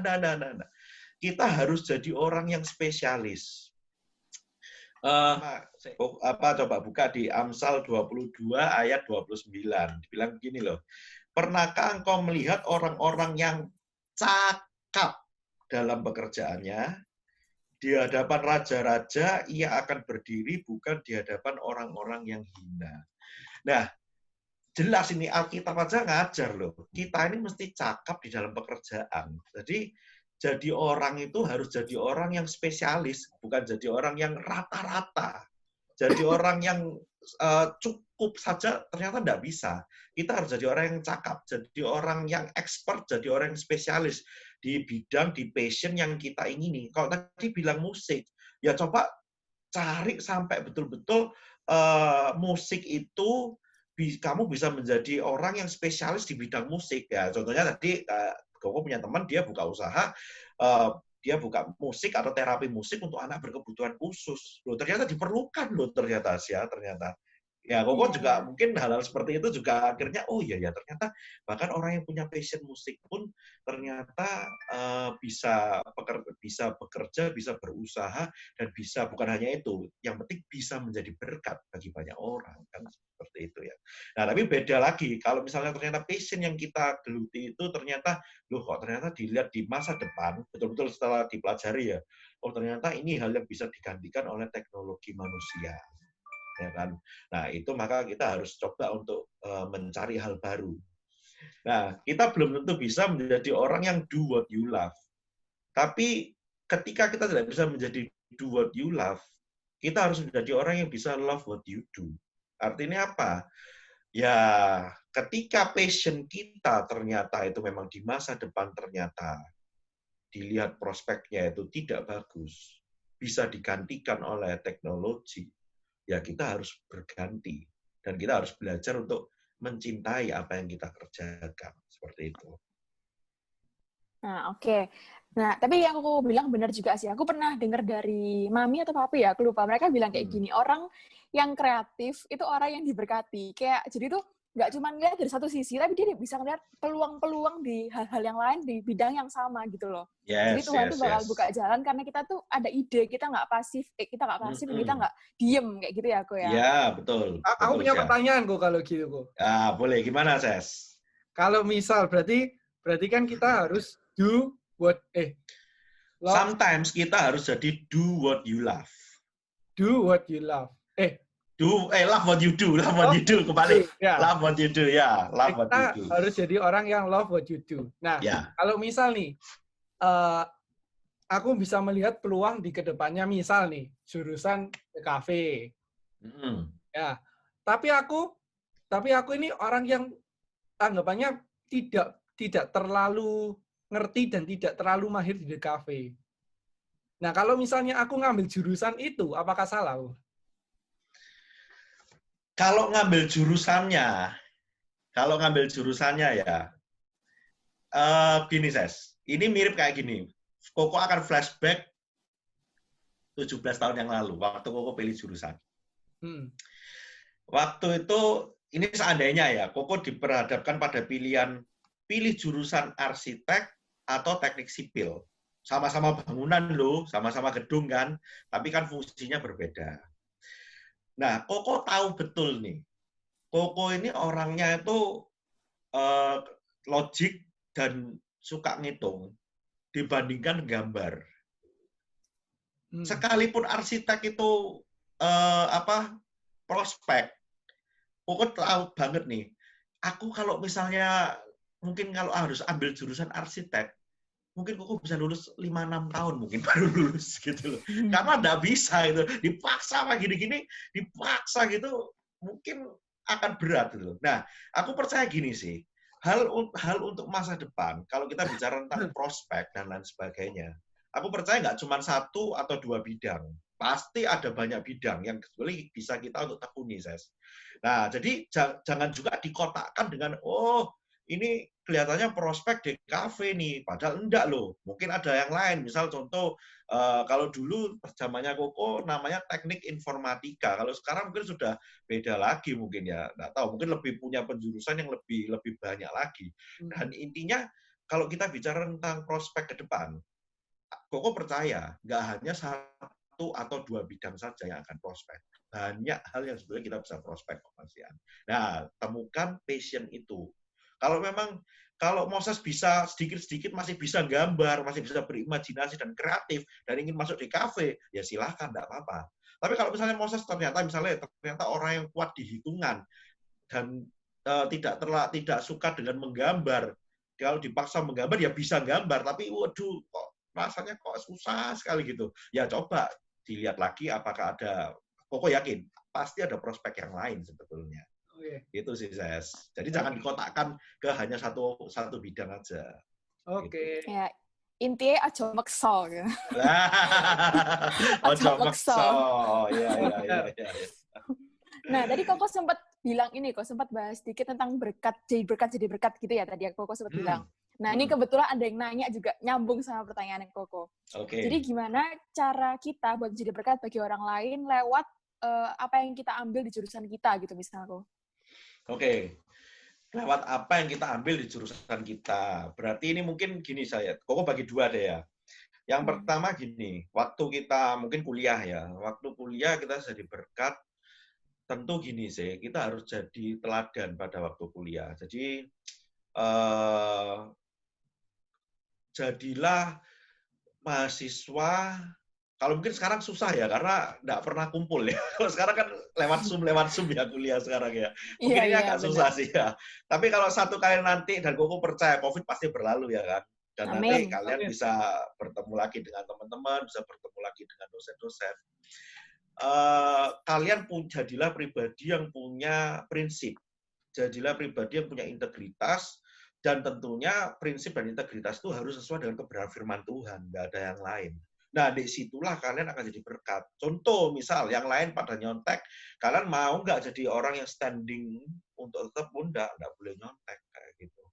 Kita harus jadi orang yang spesialis. Coba buka di Amsal 22 ayat 29. Dibilang begini loh. Pernahkah engkau melihat orang-orang yang cakap dalam pekerjaannya? Di hadapan raja-raja ia akan berdiri, bukan di hadapan orang-orang yang hina. Nah, jelas ini Alkitab aja ngajar loh. Kita ini mesti cakap di dalam pekerjaan. Jadi orang itu harus jadi orang yang spesialis, bukan jadi orang yang rata-rata. Jadi orang yang cukup saja ternyata tidak bisa. Kita harus jadi orang yang cakap, jadi orang yang expert, jadi orang yang spesialis di bidang, di passion yang kita ingini. Kalau tadi bilang musik, ya coba cari sampai betul-betul musik itu kamu bisa menjadi orang yang spesialis di bidang musik. Ya, contohnya tadi Koko punya teman, dia buka usaha, dia buka musik atau terapi musik untuk anak berkebutuhan khusus. Loh, ternyata diperlukan loh ternyata. Ya, Koko juga mungkin hal-hal seperti itu juga akhirnya, oh iya ya ternyata bahkan orang yang punya passion musik pun ternyata bisa bekerja, bisa berusaha, dan bisa bukan hanya itu, yang penting bisa menjadi berkat bagi banyak orang, kan seperti itu ya. Nah, tapi beda lagi kalau misalnya ternyata passion yang kita geluti itu ternyata, loh kok ternyata dilihat di masa depan, betul-betul setelah dipelajari ya, oh ternyata ini hal yang bisa digantikan oleh teknologi manusia. Ya kan? Nah, itu maka kita harus coba untuk mencari hal baru. Nah, kita belum tentu bisa menjadi orang yang do what you love. Tapi ketika kita tidak bisa menjadi do what you love, kita harus menjadi orang yang bisa love what you do. Artinya apa? Ya, ketika passion kita ternyata itu memang di masa depan ternyata dilihat prospeknya itu tidak bagus, bisa digantikan oleh teknologi, ya kita harus berganti dan kita harus belajar untuk mencintai apa yang kita kerjakan seperti itu. Nah, oke. Nah, tapi yang aku bilang benar juga sih. Aku pernah dengar dari mami atau papi ya, aku lupa. Mereka bilang kayak gini, orang yang kreatif itu orang yang diberkati. Kayak jadi tuh nggak cuma ngeliat dari satu sisi, tapi dia bisa ngeliat peluang-peluang di hal-hal yang lain di bidang yang sama gitu loh. Jadi Tuhan tuh bakal buka jalan karena kita tuh ada ide, kita nggak pasif, kita nggak diem kayak gitu ya, aku ya. Iya, betul. Aku punya pertanyaan kok kalau gitu kok. Ah, boleh. Gimana, Ses? Kalau misal berarti kan kita harus do what love. Sometimes kita harus jadi do what you love. Do what you love. Love what you do. Love what you do. Kembali. Yeah. Love what you do. Ya, love what you do. Kita harus jadi orang yang love what you do. Nah, kalau misal nih, aku bisa melihat peluang di kedepannya, misal nih, jurusan kafe. Ya, tapi aku ini orang yang anggapannya tidak terlalu ngerti dan tidak terlalu mahir di kafe. Nah, kalau misalnya aku ngambil jurusan itu, apakah salah? Kalau ngambil jurusannya ya, gini, Ses. Ini mirip kayak gini. Koko akan flashback 17 tahun yang lalu, waktu Koko pilih jurusan. Waktu itu, ini seandainya ya, Koko diperhadapkan pada pilih jurusan arsitek atau teknik sipil. Sama-sama bangunan loh, sama-sama gedung kan, tapi kan fungsinya berbeda. Nah, Koko tahu betul nih, Koko ini orangnya itu logik dan suka ngitung dibandingkan gambar. Sekalipun arsitek itu prospek, Koko tahu banget nih, aku kalau misalnya mungkin kalau harus ambil jurusan arsitek, mungkin Koko bisa lulus 5-6 tahun mungkin baru lulus gitu loh. Karena nggak bisa itu, dipaksa kayak gini-gini, dipaksa gitu, mungkin akan berat gitu loh. Nah, aku percaya gini sih, hal untuk masa depan, kalau kita bicara tentang prospek dan lain sebagainya, aku percaya nggak cuma 1 atau 2 bidang. Pasti ada banyak bidang yang sebetulnya bisa kita untuk tekuni, Ses. Nah, jadi jangan juga dikotakkan dengan, oh, ini kelihatannya prospek DKV nih, padahal enggak loh. Mungkin ada yang lain, misal contoh, kalau dulu zamannya Koko namanya teknik informatika. Kalau sekarang mungkin sudah beda lagi mungkin ya, nggak tahu. Mungkin lebih punya penjurusan yang lebih banyak lagi. Dan intinya, kalau kita bicara tentang prospek ke depan, Koko percaya nggak hanya 1 atau 2 bidang saja yang akan prospek. Banyak hal yang sebenarnya kita bisa prospek, Mas Ian. Nah, temukan passion itu. Kalau Moses bisa sedikit-sedikit masih bisa gambar, masih bisa berimajinasi dan kreatif, dan ingin masuk di kafe, ya silahkan, enggak apa-apa. Tapi kalau misalnya Moses ternyata orang yang kuat di hitungan, dan tidak suka dengan menggambar, kalau dipaksa menggambar, ya bisa gambar, tapi waduh, kok rasanya kok susah sekali gitu. Ya coba dilihat lagi apakah ada, Koko yakin, pasti ada prospek yang lain sebetulnya. Itu sih, Ses. Jadi jangan dikotakkan ke hanya satu bidang aja. Oke. Gitu. Ya, intinya aja maksa gitu. Aja maksa. Iya. Nah, tadi Koko sempat bilang ini, sempat bahas sedikit tentang jadi berkat gitu ya tadi Koko sempat bilang. Nah, ini kebetulan ada yang nanya juga nyambung sama pertanyaan yang Koko. Jadi gimana cara kita buat jadi berkat bagi orang lain lewat apa yang kita ambil di jurusan kita gitu misalnya, Koko? Lewat apa yang kita ambil di jurusan kita. Berarti ini mungkin gini Koko bagi 2 deh ya. Yang pertama gini, waktu kita mungkin kuliah ya, waktu kuliah kita jadi berkat, tentu gini sih, kita harus jadi teladan pada waktu kuliah. Jadi, jadilah mahasiswa, kalau mungkin sekarang susah ya, karena nggak pernah kumpul ya. Kalau sekarang kan lewat Zoom ya kuliah sekarang ya. Mungkin ini agak susah sih ya. Tapi kalau satu kali nanti, dan Koko percaya COVID pasti berlalu ya kan. Dan nanti kalian bisa bertemu lagi dengan teman-teman, bisa bertemu lagi dengan dosen-dosen. Kalian jadilah pribadi yang punya prinsip. Jadilah pribadi yang punya integritas, dan tentunya prinsip dan integritas itu harus sesuai dengan kebenaran firman Tuhan, nggak ada yang lain. Nah, di situlah kalian akan jadi berkat. Contoh, misal, yang lain pada nyontek, kalian mau nggak jadi orang yang standing untuk tetap enggak boleh nyontek, kayak gitu.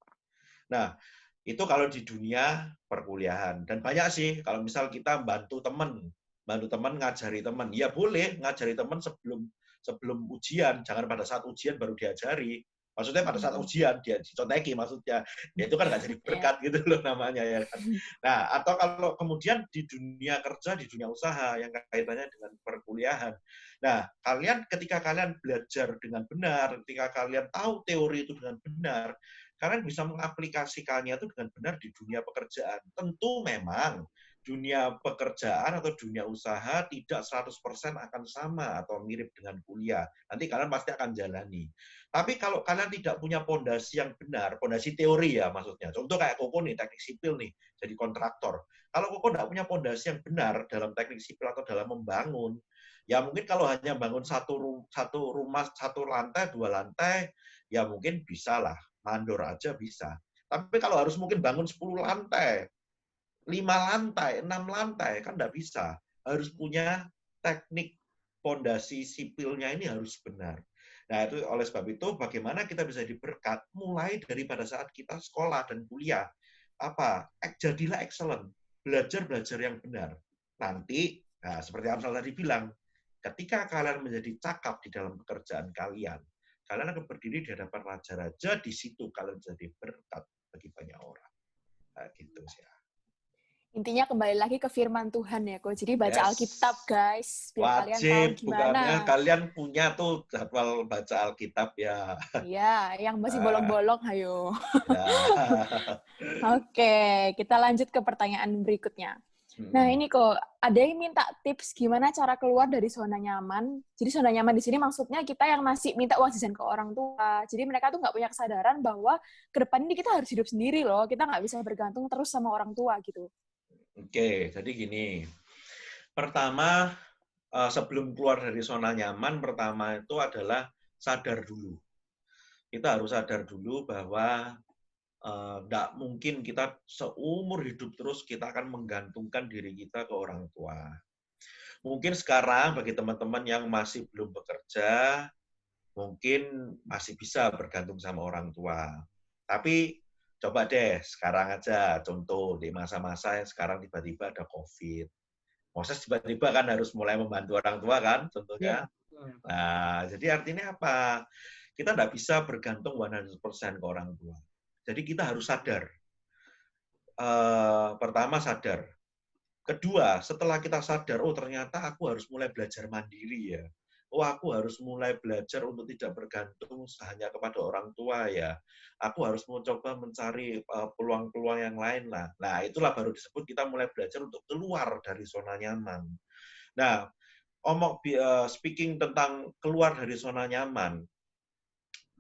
Nah, itu kalau di dunia perkuliahan. Dan banyak sih, kalau misal kita bantu teman ngajari teman, ya boleh ngajari teman sebelum ujian, jangan pada saat ujian baru diajari. Maksudnya pada saat ujian dia dicontekin, maksudnya ya itu kan nggak jadi berkat gitu loh namanya ya kan. Nah, atau kalau kemudian di dunia kerja, di dunia usaha yang kaitannya dengan perkuliahan. Nah, ketika kalian belajar dengan benar, ketika kalian tahu teori itu dengan benar, kalian bisa mengaplikasikannya itu dengan benar di dunia pekerjaan. Tentu memang dunia pekerjaan atau dunia usaha tidak 100% akan sama atau mirip dengan kuliah. Nanti kalian pasti akan jalani. Tapi kalau kalian tidak punya pondasi yang benar, pondasi teori ya maksudnya. Contoh kayak Koko nih, teknik sipil nih, jadi kontraktor. Kalau Koko tidak punya pondasi yang benar dalam teknik sipil atau dalam membangun, ya mungkin kalau hanya bangun satu rumah, 1 lantai, 2 lantai, ya mungkin bisa lah, mandor aja bisa. Tapi kalau harus mungkin bangun 10 lantai, 5 lantai, 6 lantai, kan nggak bisa. Harus punya teknik pondasi sipilnya ini harus benar. Nah, itu oleh sebab itu bagaimana kita bisa diberkat mulai dari pada saat kita sekolah dan kuliah. Jadilah excellent, belajar yang benar. Nanti, seperti Amsal tadi bilang, ketika kalian menjadi cakap di dalam pekerjaan kalian akan berdiri di hadapan raja-raja, di situ kalian jadi berkat bagi banyak orang. Nah, gitu sih. Intinya kembali lagi ke firman Tuhan ya, Ko. Jadi baca Alkitab, guys. Biar kalian tahu gimana. Kalian punya tuh jadwal baca Alkitab ya. Iya, yang masih bolong-bolong, ayo. Ya. Oke, kita lanjut ke pertanyaan berikutnya. Nah, ini kok ada yang minta tips gimana cara keluar dari zona nyaman. Jadi zona nyaman di sini maksudnya kita yang masih minta uang jajan ke orang tua. Jadi mereka tuh nggak punya kesadaran bahwa ke depan ini kita harus hidup sendiri loh. Kita nggak bisa bergantung terus sama orang tua gitu. Oke, jadi gini. Pertama, sebelum keluar dari zona nyaman, pertama itu adalah sadar dulu. Kita harus sadar dulu bahwa Nggak mungkin kita seumur hidup terus kita akan menggantungkan diri kita ke orang tua. Mungkin sekarang bagi teman-teman yang masih belum bekerja, mungkin masih bisa bergantung sama orang tua. Tapi coba deh sekarang aja, contoh di masa-masa yang sekarang tiba-tiba ada COVID. Moses tiba-tiba kan harus mulai membantu orang tua kan, contohnya. Nah, jadi artinya apa? Kita nggak bisa bergantung 100% ke orang tua. Jadi kita harus sadar. Pertama sadar. Kedua, setelah kita sadar, oh ternyata aku harus mulai belajar mandiri ya. Oh, aku harus mulai belajar untuk tidak bergantung hanya kepada orang tua ya. Aku harus mencoba mencari peluang-peluang yang lain lah. Nah, itulah baru disebut kita mulai belajar untuk keluar dari zona nyaman. Nah, speaking tentang keluar dari zona nyaman,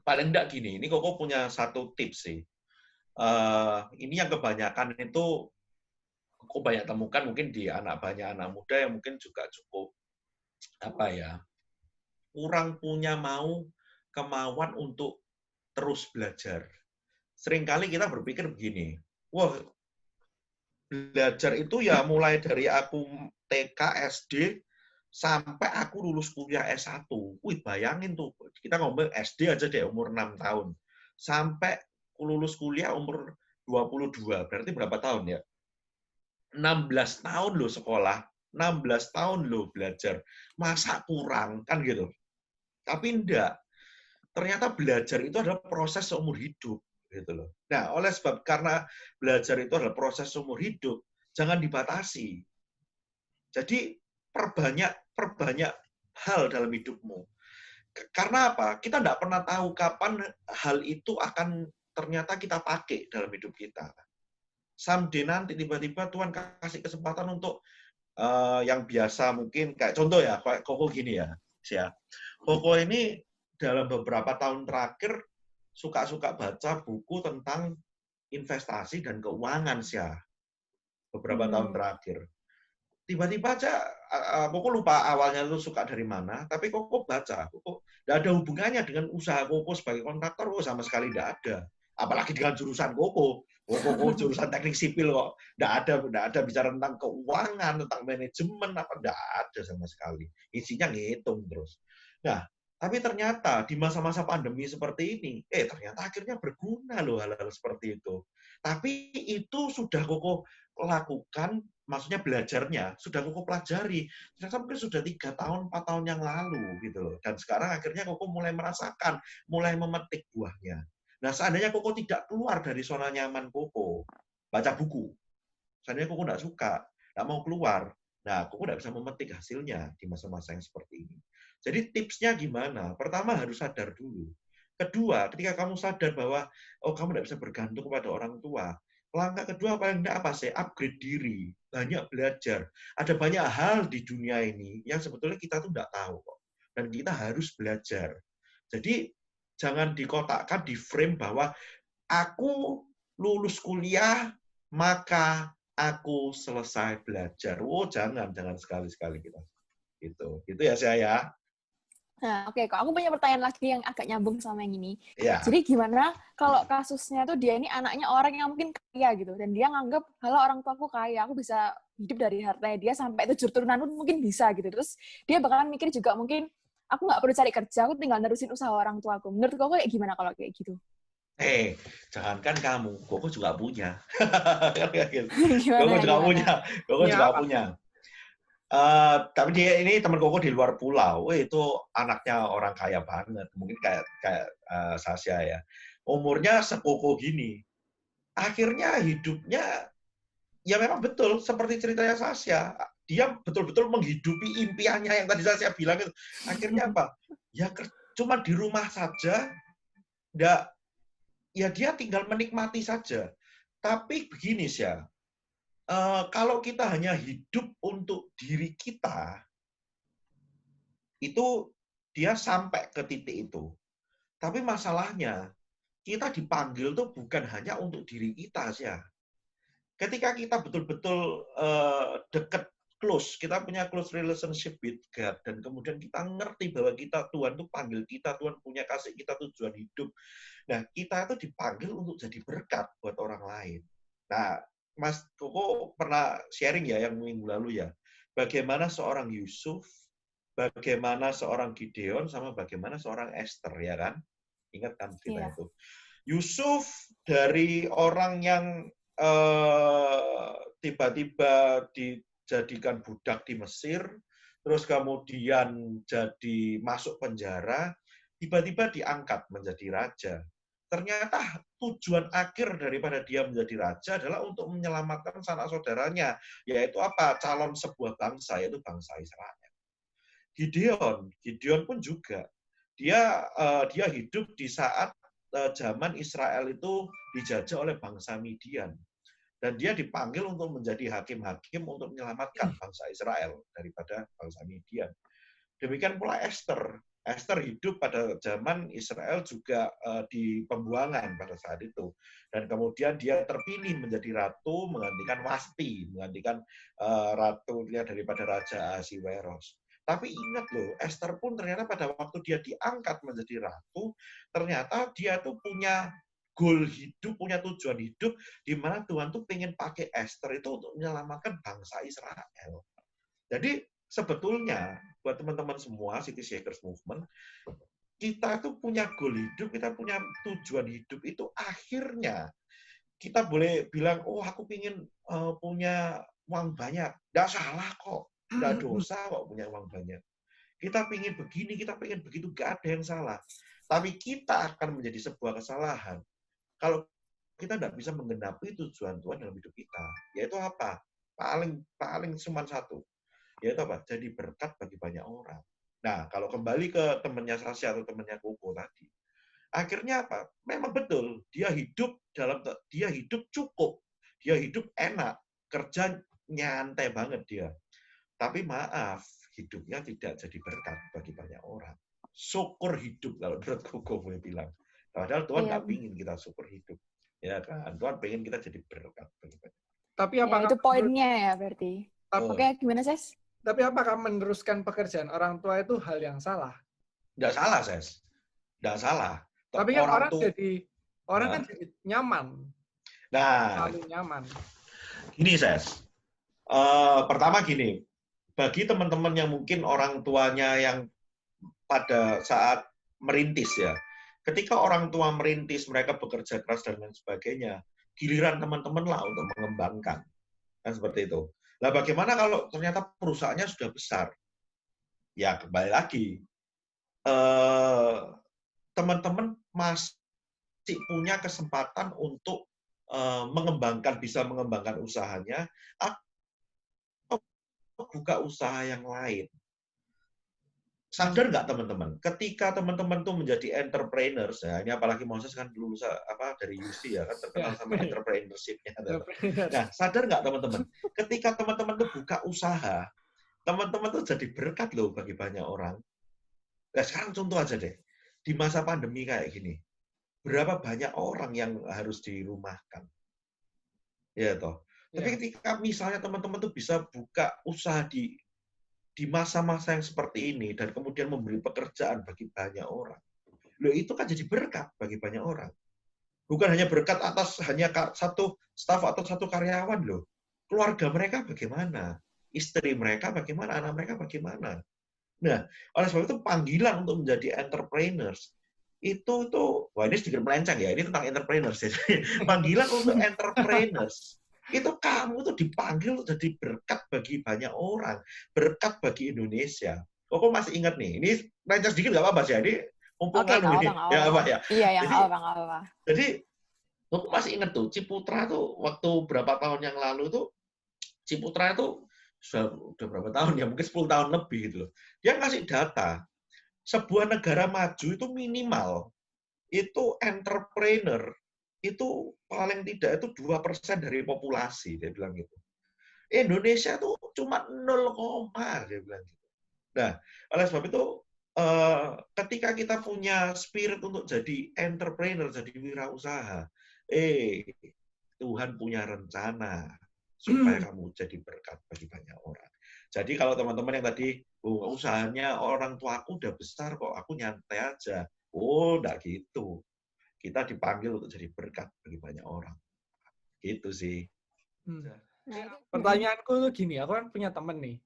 paling enggak gini, ini Koko punya satu tips sih. Ini yang kebanyakan itu Koko banyak temukan mungkin di banyak anak muda yang mungkin juga cukup kurang punya kemauan untuk terus belajar. Seringkali kita berpikir begini, wah belajar itu ya mulai dari aku TK, SD, sampai aku lulus kuliah S1. Wih, bayangin tuh, kita ngomong SD aja deh, umur 6 tahun. Sampai lulus kuliah umur 22, berarti berapa tahun ya? 16 tahun loh sekolah, 16 tahun loh belajar. Masa kurang, kan gitu. Tapi enggak. Ternyata belajar itu adalah proses seumur hidup. Gitu loh. Nah, karena belajar itu adalah proses seumur hidup, jangan dibatasi. Jadi perbanyak hal dalam hidupmu. Karena apa? Kita tidak pernah tahu kapan hal itu akan ternyata kita pakai dalam hidup kita. Someday nanti tiba-tiba Tuhan kasih kesempatan untuk yang biasa mungkin kayak contoh ya, kayak Koko gini ya. Koko ini dalam beberapa tahun terakhir suka-suka baca buku tentang investasi dan keuangan sih ya. Beberapa tahun terakhir. Tiba-tiba aja, Koko lupa awalnya itu suka dari mana, tapi Koko baca. Koko tidak ada hubungannya dengan usaha Koko sebagai kontraktor, sama sekali tidak ada. Apalagi dengan jurusan Koko. Koko jurusan teknik sipil kok. Tidak ada bicara tentang keuangan, tentang manajemen, tidak ada sama sekali. Isinya ngitung terus. Nah, tapi ternyata di masa-masa pandemi seperti ini, ternyata akhirnya berguna loh hal-hal seperti itu. Tapi itu sudah Koko lakukan, maksudnya belajarnya, sudah Koko pelajari. Ternyata mungkin sudah 3 tahun, 4 tahun yang lalu gitu loh. Dan sekarang akhirnya Koko mulai merasakan, mulai memetik buahnya. Nah, seandainya Koko tidak keluar dari zona nyaman Koko, baca buku. Seandainya Koko tidak suka, tidak mau keluar, nah Koko tidak bisa memetik hasilnya di masa-masa yang seperti ini. Jadi tipsnya gimana? Pertama harus sadar dulu. Kedua, ketika kamu sadar bahwa kamu tidak bisa bergantung kepada orang tua, langkah kedua paling tidak apa sih? Upgrade diri, banyak belajar. Ada banyak hal di dunia ini yang sebetulnya kita tuh tidak tahu kok. Dan kita harus belajar. Jadi jangan dikotakkan di frame bahwa aku lulus kuliah maka aku selesai belajar. Jangan sekali-sekali kita. Gitu ya saya ya. Nah, oke, kok aku punya pertanyaan lagi yang agak nyambung sama yang ini. Ya. Jadi gimana kalau kasusnya tuh dia ini anaknya orang yang mungkin kaya gitu, dan dia nganggap, halo orang tuaku kaya, aku bisa hidup dari hartanya dia sampai 7 turunan pun mungkin bisa gitu. Terus dia bakalan mikir juga mungkin, aku nggak perlu cari kerja, aku tinggal nerusin usaha orang tuaku. Menurut kau kayak gimana kalau kayak gitu? Jangankan kamu, Koko juga punya. Gimana? Koko juga punya. Tapi dia ini teman Koko di luar pulau. Itu anaknya orang kaya banget. Mungkin kayak Sasha ya. Umurnya sekoko gini. Akhirnya hidupnya ya memang betul seperti ceritanya Sasha. Dia betul-betul menghidupi impiannya yang tadi Sasha bilang itu. Akhirnya apa? Ya cuma di rumah saja. Ya dia tinggal menikmati saja. Tapi begini sih ya. Kalau kita hanya hidup untuk diri kita, itu dia sampai ke titik itu. Tapi masalahnya, kita dipanggil tuh bukan hanya untuk diri kita sih ya. Ketika kita betul-betul dekat kita punya close relationship with God, dan kemudian kita ngerti bahwa Tuhan tuh panggil kita, Tuhan punya kasih kita tujuan hidup. Nah, kita itu dipanggil untuk jadi berkat buat orang lain. Nah, Mas Koko pernah sharing ya yang minggu lalu ya, bagaimana seorang Yusuf, bagaimana seorang Gideon, sama bagaimana seorang Esther, ya kan? Ingat kan cerita itu? Yusuf dari orang yang tiba-tiba dijadikan budak di Mesir, terus kemudian jadi masuk penjara, tiba-tiba diangkat menjadi raja. Ternyata tujuan akhir daripada dia menjadi raja adalah untuk menyelamatkan sanak saudaranya, yaitu apa? Calon sebuah bangsa, yaitu bangsa Israel. Gideon pun juga dia hidup di saat zaman Israel itu dijajah oleh bangsa Midian. Dan dia dipanggil untuk menjadi hakim-hakim untuk menyelamatkan bangsa Israel daripada bangsa Midian. Demikian pula Esther. Esther hidup pada zaman Israel juga di pembuangan pada saat itu. Dan kemudian dia terpilih menjadi ratu, menggantikan Wasti, menggantikan ratu daripada Raja Ahasiweros. Tapi ingat loh, Esther pun ternyata pada waktu dia diangkat menjadi ratu, ternyata dia tuh punya goal hidup, punya tujuan hidup, di mana Tuhan tuh pengen pakai Esther itu untuk menyelamatkan bangsa Israel. Jadi sebetulnya buat teman-teman semua City Shakers Movement, kita tuh punya goal hidup, kita punya tujuan hidup itu akhirnya kita boleh bilang, oh aku pengen punya uang banyak. Nggak salah kok, nggak dosa kok punya uang banyak. Kita pengen begini, kita pengen begitu, nggak ada yang salah. Tapi kita akan menjadi sebuah kesalahan kalau kita tidak bisa menggenapi tujuan Tuhan dalam hidup kita, yaitu apa? Paling cuma satu, yaitu apa? Jadi berkat bagi banyak orang. Nah, kalau kembali ke temannya Sasha atau temannya Koko tadi, akhirnya apa? Memang betul, dia hidup cukup, dia hidup enak, kerja nyantai banget dia. Tapi maaf, hidupnya tidak jadi berkat bagi banyak orang. Syukur hidup kalau menurut Koko boleh bilang. Padahal Tuhan nggak pingin kita syukur hidup, ya kan? Tuhan pengen kita jadi berkat. Tapi apakah itu poinnya ya berarti. Oke, gimana Ses? Tapi apakah meneruskan pekerjaan orang tua itu hal yang salah? Nggak salah, Ses. Nggak salah. Tapi kan orang kan jadi nyaman. Nah, paling nyaman. Gini, Ses. Pertama gini, bagi teman-teman yang mungkin orang tuanya yang pada saat merintis ya, ketika orang tua merintis, mereka bekerja keras dan lain sebagainya, giliran teman-teman lah untuk mengembangkan. Kan seperti itu. Nah, bagaimana kalau ternyata perusahaannya sudah besar? Ya, kembali lagi. Teman-teman masih punya kesempatan untuk bisa mengembangkan usahanya atau buka usaha yang lain. Sadar nggak teman-teman? Ketika teman-teman tuh menjadi entrepreneurs, ya, ini apalagi Moses kan dulu dari UC ya kan terkenal sama entrepreneurship-nya. Nah, sadar nggak teman-teman? Ketika teman-teman tuh buka usaha, teman-teman tuh jadi berkat loh bagi banyak orang. Nah, sekarang contoh aja deh, di masa pandemi kayak gini, berapa banyak orang yang harus dirumahkan, ya toh. Tapi ketika misalnya teman-teman tuh bisa buka usaha di masa-masa yang seperti ini dan kemudian memberi pekerjaan bagi banyak orang, loh itu kan jadi berkat bagi banyak orang. Bukan hanya berkat atas hanya satu staf atau satu karyawan loh. Keluarga mereka bagaimana? Istri mereka bagaimana? Anak mereka bagaimana? Nah, oleh sebab itu panggilan untuk menjadi entrepreneurs itu wah ini sedikit melenceng ya, ini tentang entrepreneurs ya. Panggilan untuk entrepreneurs itu kamu tuh dipanggil untuk jadi berkat bagi banyak orang, berkat bagi Indonesia. Kok masih ingat nih, ini melenceng sedikit nggak apa-apa sih, ini mumpung ini ya apa ya. Iya, yang apa-apa. Jadi aku masih ingat tuh Ciputra tuh waktu berapa tahun yang lalu tuh Ciputra itu sudah berapa tahun ya, mungkin 10 tahun lebih gitu loh. Dia ngasih data, sebuah negara maju itu minimal, itu entrepreneur, itu paling tidak itu 2% dari populasi, dia bilang gitu. Indonesia tuh cuma 0, dia bilang gitu. Nah, oleh sebab itu, ketika kita punya spirit untuk jadi entrepreneur, jadi wirausaha, Tuhan punya rencana supaya kamu jadi berkat bagi banyak orang. Jadi kalau teman-teman yang tadi, usahanya orang tua aku udah besar kok, aku nyantai aja. Oh, enggak gitu. Kita dipanggil untuk jadi berkat bagi banyak orang. Gitu sih. Pertanyaanku tuh gini, aku kan punya temen nih.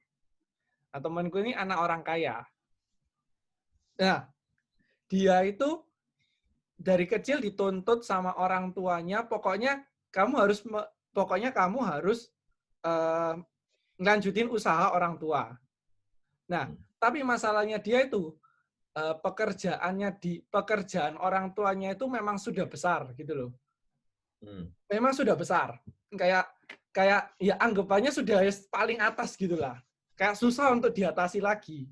Nah, temanku ini anak orang kaya. Nah, dia itu dari kecil dituntut sama orang tuanya, pokoknya kamu harus ngelanjutin usaha orang tua. Nah, tapi masalahnya dia itu pekerjaan orang tuanya itu memang sudah besar gitu loh. Memang sudah besar. Kayak ya anggapannya sudah paling atas gitulah. Kayak susah untuk diatasi lagi.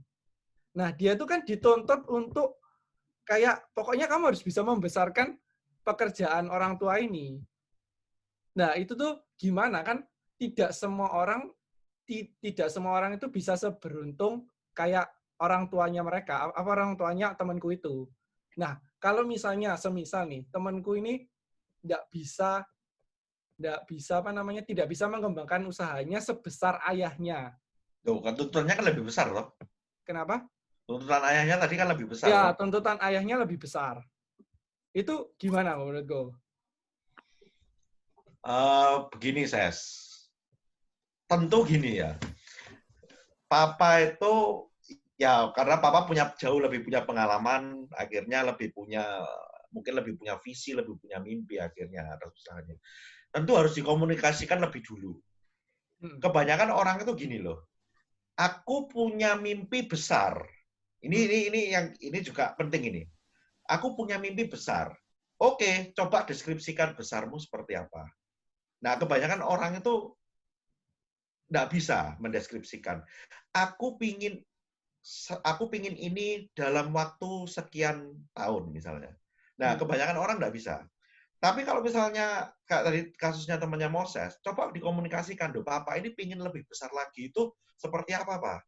Nah, dia itu kan dituntut untuk kayak pokoknya kamu harus bisa membesarkan pekerjaan orang tua ini. Nah, itu tuh gimana kan tidak semua orang itu bisa seberuntung kayak orang tuanya mereka, apa orang tuanya temanku itu. Nah, kalau misalnya semisal nih temanku ini tidak bisa tidak bisa mengembangkan usahanya sebesar ayahnya. Tuh, kan tuntutannya kan lebih besar loh. Kenapa? Tuntutan ayahnya tadi kan lebih besar. Ya, loh. tuntutan ayahnya lebih besar. Itu gimana menurutku? Begini, Ses. Tentu gini ya. Papa itu, ya karena Papa jauh lebih punya pengalaman, akhirnya mungkin lebih punya visi, lebih punya mimpi akhirnya atas usahanya. Tentu harus dikomunikasikan lebih dulu. Kebanyakan orang itu gini loh. Aku punya mimpi besar. Ini juga penting ini. Aku punya mimpi besar. Oke, coba deskripsikan besarmu seperti apa. Nah, kebanyakan orang itu nggak bisa mendeskripsikan. Aku pingin ini dalam waktu sekian tahun misalnya. Nah, kebanyakan orang nggak bisa. Tapi kalau misalnya kayak tadi kasusnya temannya Moses, coba dikomunikasikan, Papa ini pingin lebih besar lagi itu seperti apa, Pak?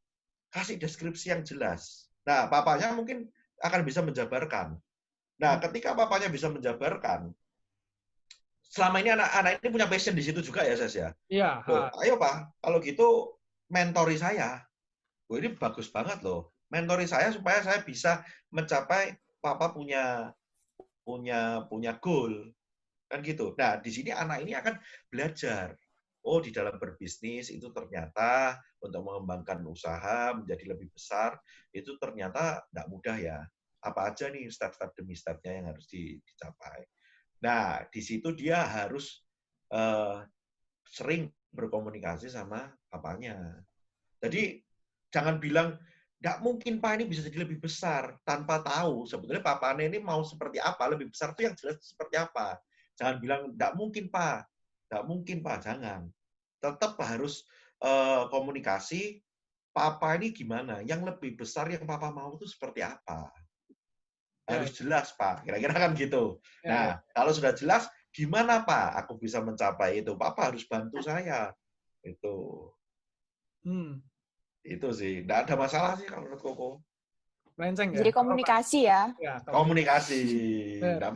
Kasih deskripsi yang jelas. Nah, papanya mungkin akan bisa menjabarkan. Nah, ketika papanya bisa menjabarkan, selama ini anak-anak ini punya passion di situ juga ya, Ses ya? Iya. Ayo, Pak, kalau gitu mentori saya. Ini bagus banget loh. Mentori saya supaya saya bisa mencapai Papa punya goal. Kan gitu. Nah, di sini anak ini akan belajar. Oh, di dalam berbisnis itu ternyata untuk mengembangkan usaha menjadi lebih besar, itu ternyata tidak mudah ya. Apa aja nih step-step demi stepnya yang harus dicapai. Nah, di situ dia harus sering berkomunikasi sama papanya. Jadi, jangan bilang, nggak mungkin Pak ini bisa jadi lebih besar, tanpa tahu sebetulnya papanya ini mau seperti apa, lebih besar itu yang jelas seperti apa. Jangan bilang, nggak mungkin Pak, jangan. Tetap harus komunikasi, Papa ini gimana, yang lebih besar yang Papa mau itu seperti apa. Harus jelas Pak, kira-kira kan gitu. Nah, kalau sudah jelas, gimana Pak aku bisa mencapai itu? Papa harus bantu saya. Itu. Itu sih, nggak ada masalah sih kalau menurut Koko. Melenceng ya? Jadi komunikasi ya? Komunikasi. Nggak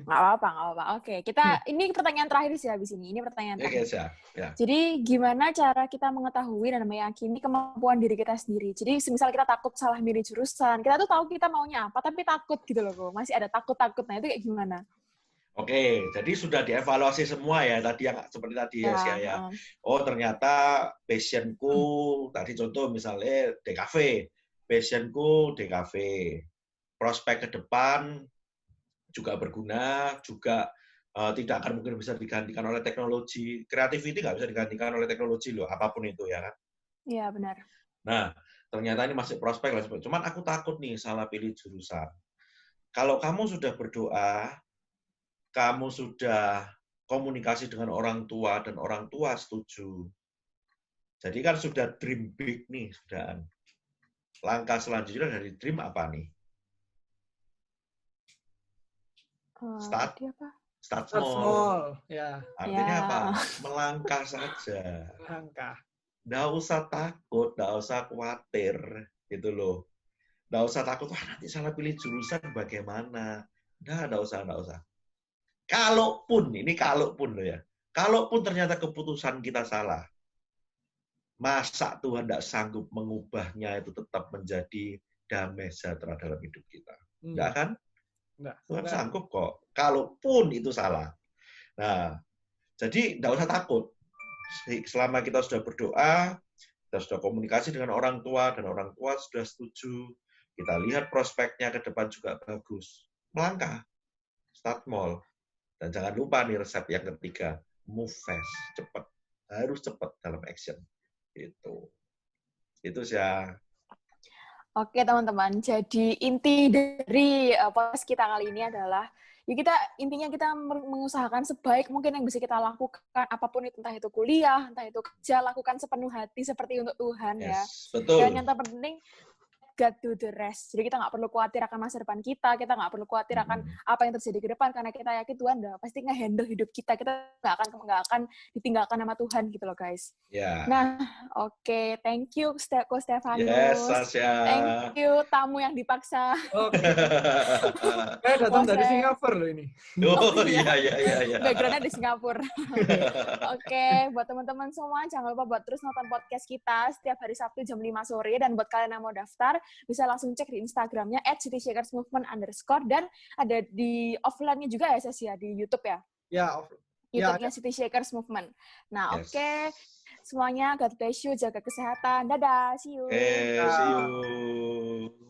apa-apa. Oke, ini pertanyaan terakhir sih habis ini. Ini pertanyaan terakhir. Ya. Jadi gimana cara kita mengetahui dan meyakini kemampuan diri kita sendiri? Jadi misal kita takut salah milih jurusan, kita tuh tahu kita maunya apa, tapi takut gitu loh, Ko. Masih ada takut-takutnya, itu kayak gimana? Oke, jadi sudah dievaluasi semua ya, tadi yang seperti tadi ya. Oh, ternyata passionku, tadi contoh misalnya DKV, passionku DKV. Prospek ke depan juga berguna, juga tidak akan mungkin bisa digantikan oleh teknologi. Creativity nggak bisa digantikan oleh teknologi loh, apapun itu ya kan. Iya, benar. Nah, ternyata ini masih prospek lah. Cuman aku takut nih salah pilih jurusan. Kalau kamu sudah berdoa, kamu sudah komunikasi dengan orang tua dan orang tua setuju. Jadi kan sudah dream big nih, sudah. Langkah selanjutnya dari dream apa nih? Start small. Ya. Artinya apa? Melangkah saja. Melangkah. Nggak usah takut, nggak usah khawatir, gitu loh. Nggak usah takut, wah nanti salah pilih jurusan bagaimana. Nggak usah. Kalaupun loh ya, kalaupun ternyata keputusan kita salah, masa Tuhan tidak sanggup mengubahnya itu tetap menjadi damai sejahtera dalam hidup kita? Enggak kan? Tuhan sanggup kok. Kalaupun itu salah. Nah, jadi tidak usah takut. Selama kita sudah berdoa, kita sudah komunikasi dengan orang tua, dan orang tua sudah setuju, kita lihat prospeknya ke depan juga bagus. Melangkah. Start small. Dan jangan lupa nih resep yang ketiga, move fast, cepat. Harus cepat dalam action. Itu sih ya. Oke teman-teman, jadi inti dari podcast kita kali ini adalah ya intinya kita mengusahakan sebaik mungkin yang bisa kita lakukan, apapun itu, entah itu kuliah, entah itu kerja, lakukan sepenuh hati seperti untuk Tuhan. Yes, ya. Betul. Dan yang terpenting, God do the rest. Jadi kita nggak perlu khawatir akan masa depan kita nggak perlu khawatir akan apa yang terjadi ke depan, karena kita yakin Tuhan udah pasti nge-handle hidup kita nggak akan ditinggalkan sama Tuhan gitu loh guys. Yeah. Nah, oke. Thank you Ko Stefanus. Yes, Sasha. Thank you tamu yang dipaksa. Oke. Saya datang dari Singapura loh ini. Oh iya. Background-nya di Singapura. Oke, buat teman-teman semua jangan lupa buat terus nonton podcast kita setiap hari Sabtu jam 5 sore, dan buat kalian yang mau daftar bisa langsung cek di Instagramnya @cityshakersmovement_ dan ada di offline-nya juga ya Ses ya, di YouTube ya? Ya, YouTube-nya City Shakers Movement. Nah, yes. Oke. Semuanya God bless you, jaga kesehatan. Dadah, see you. See you.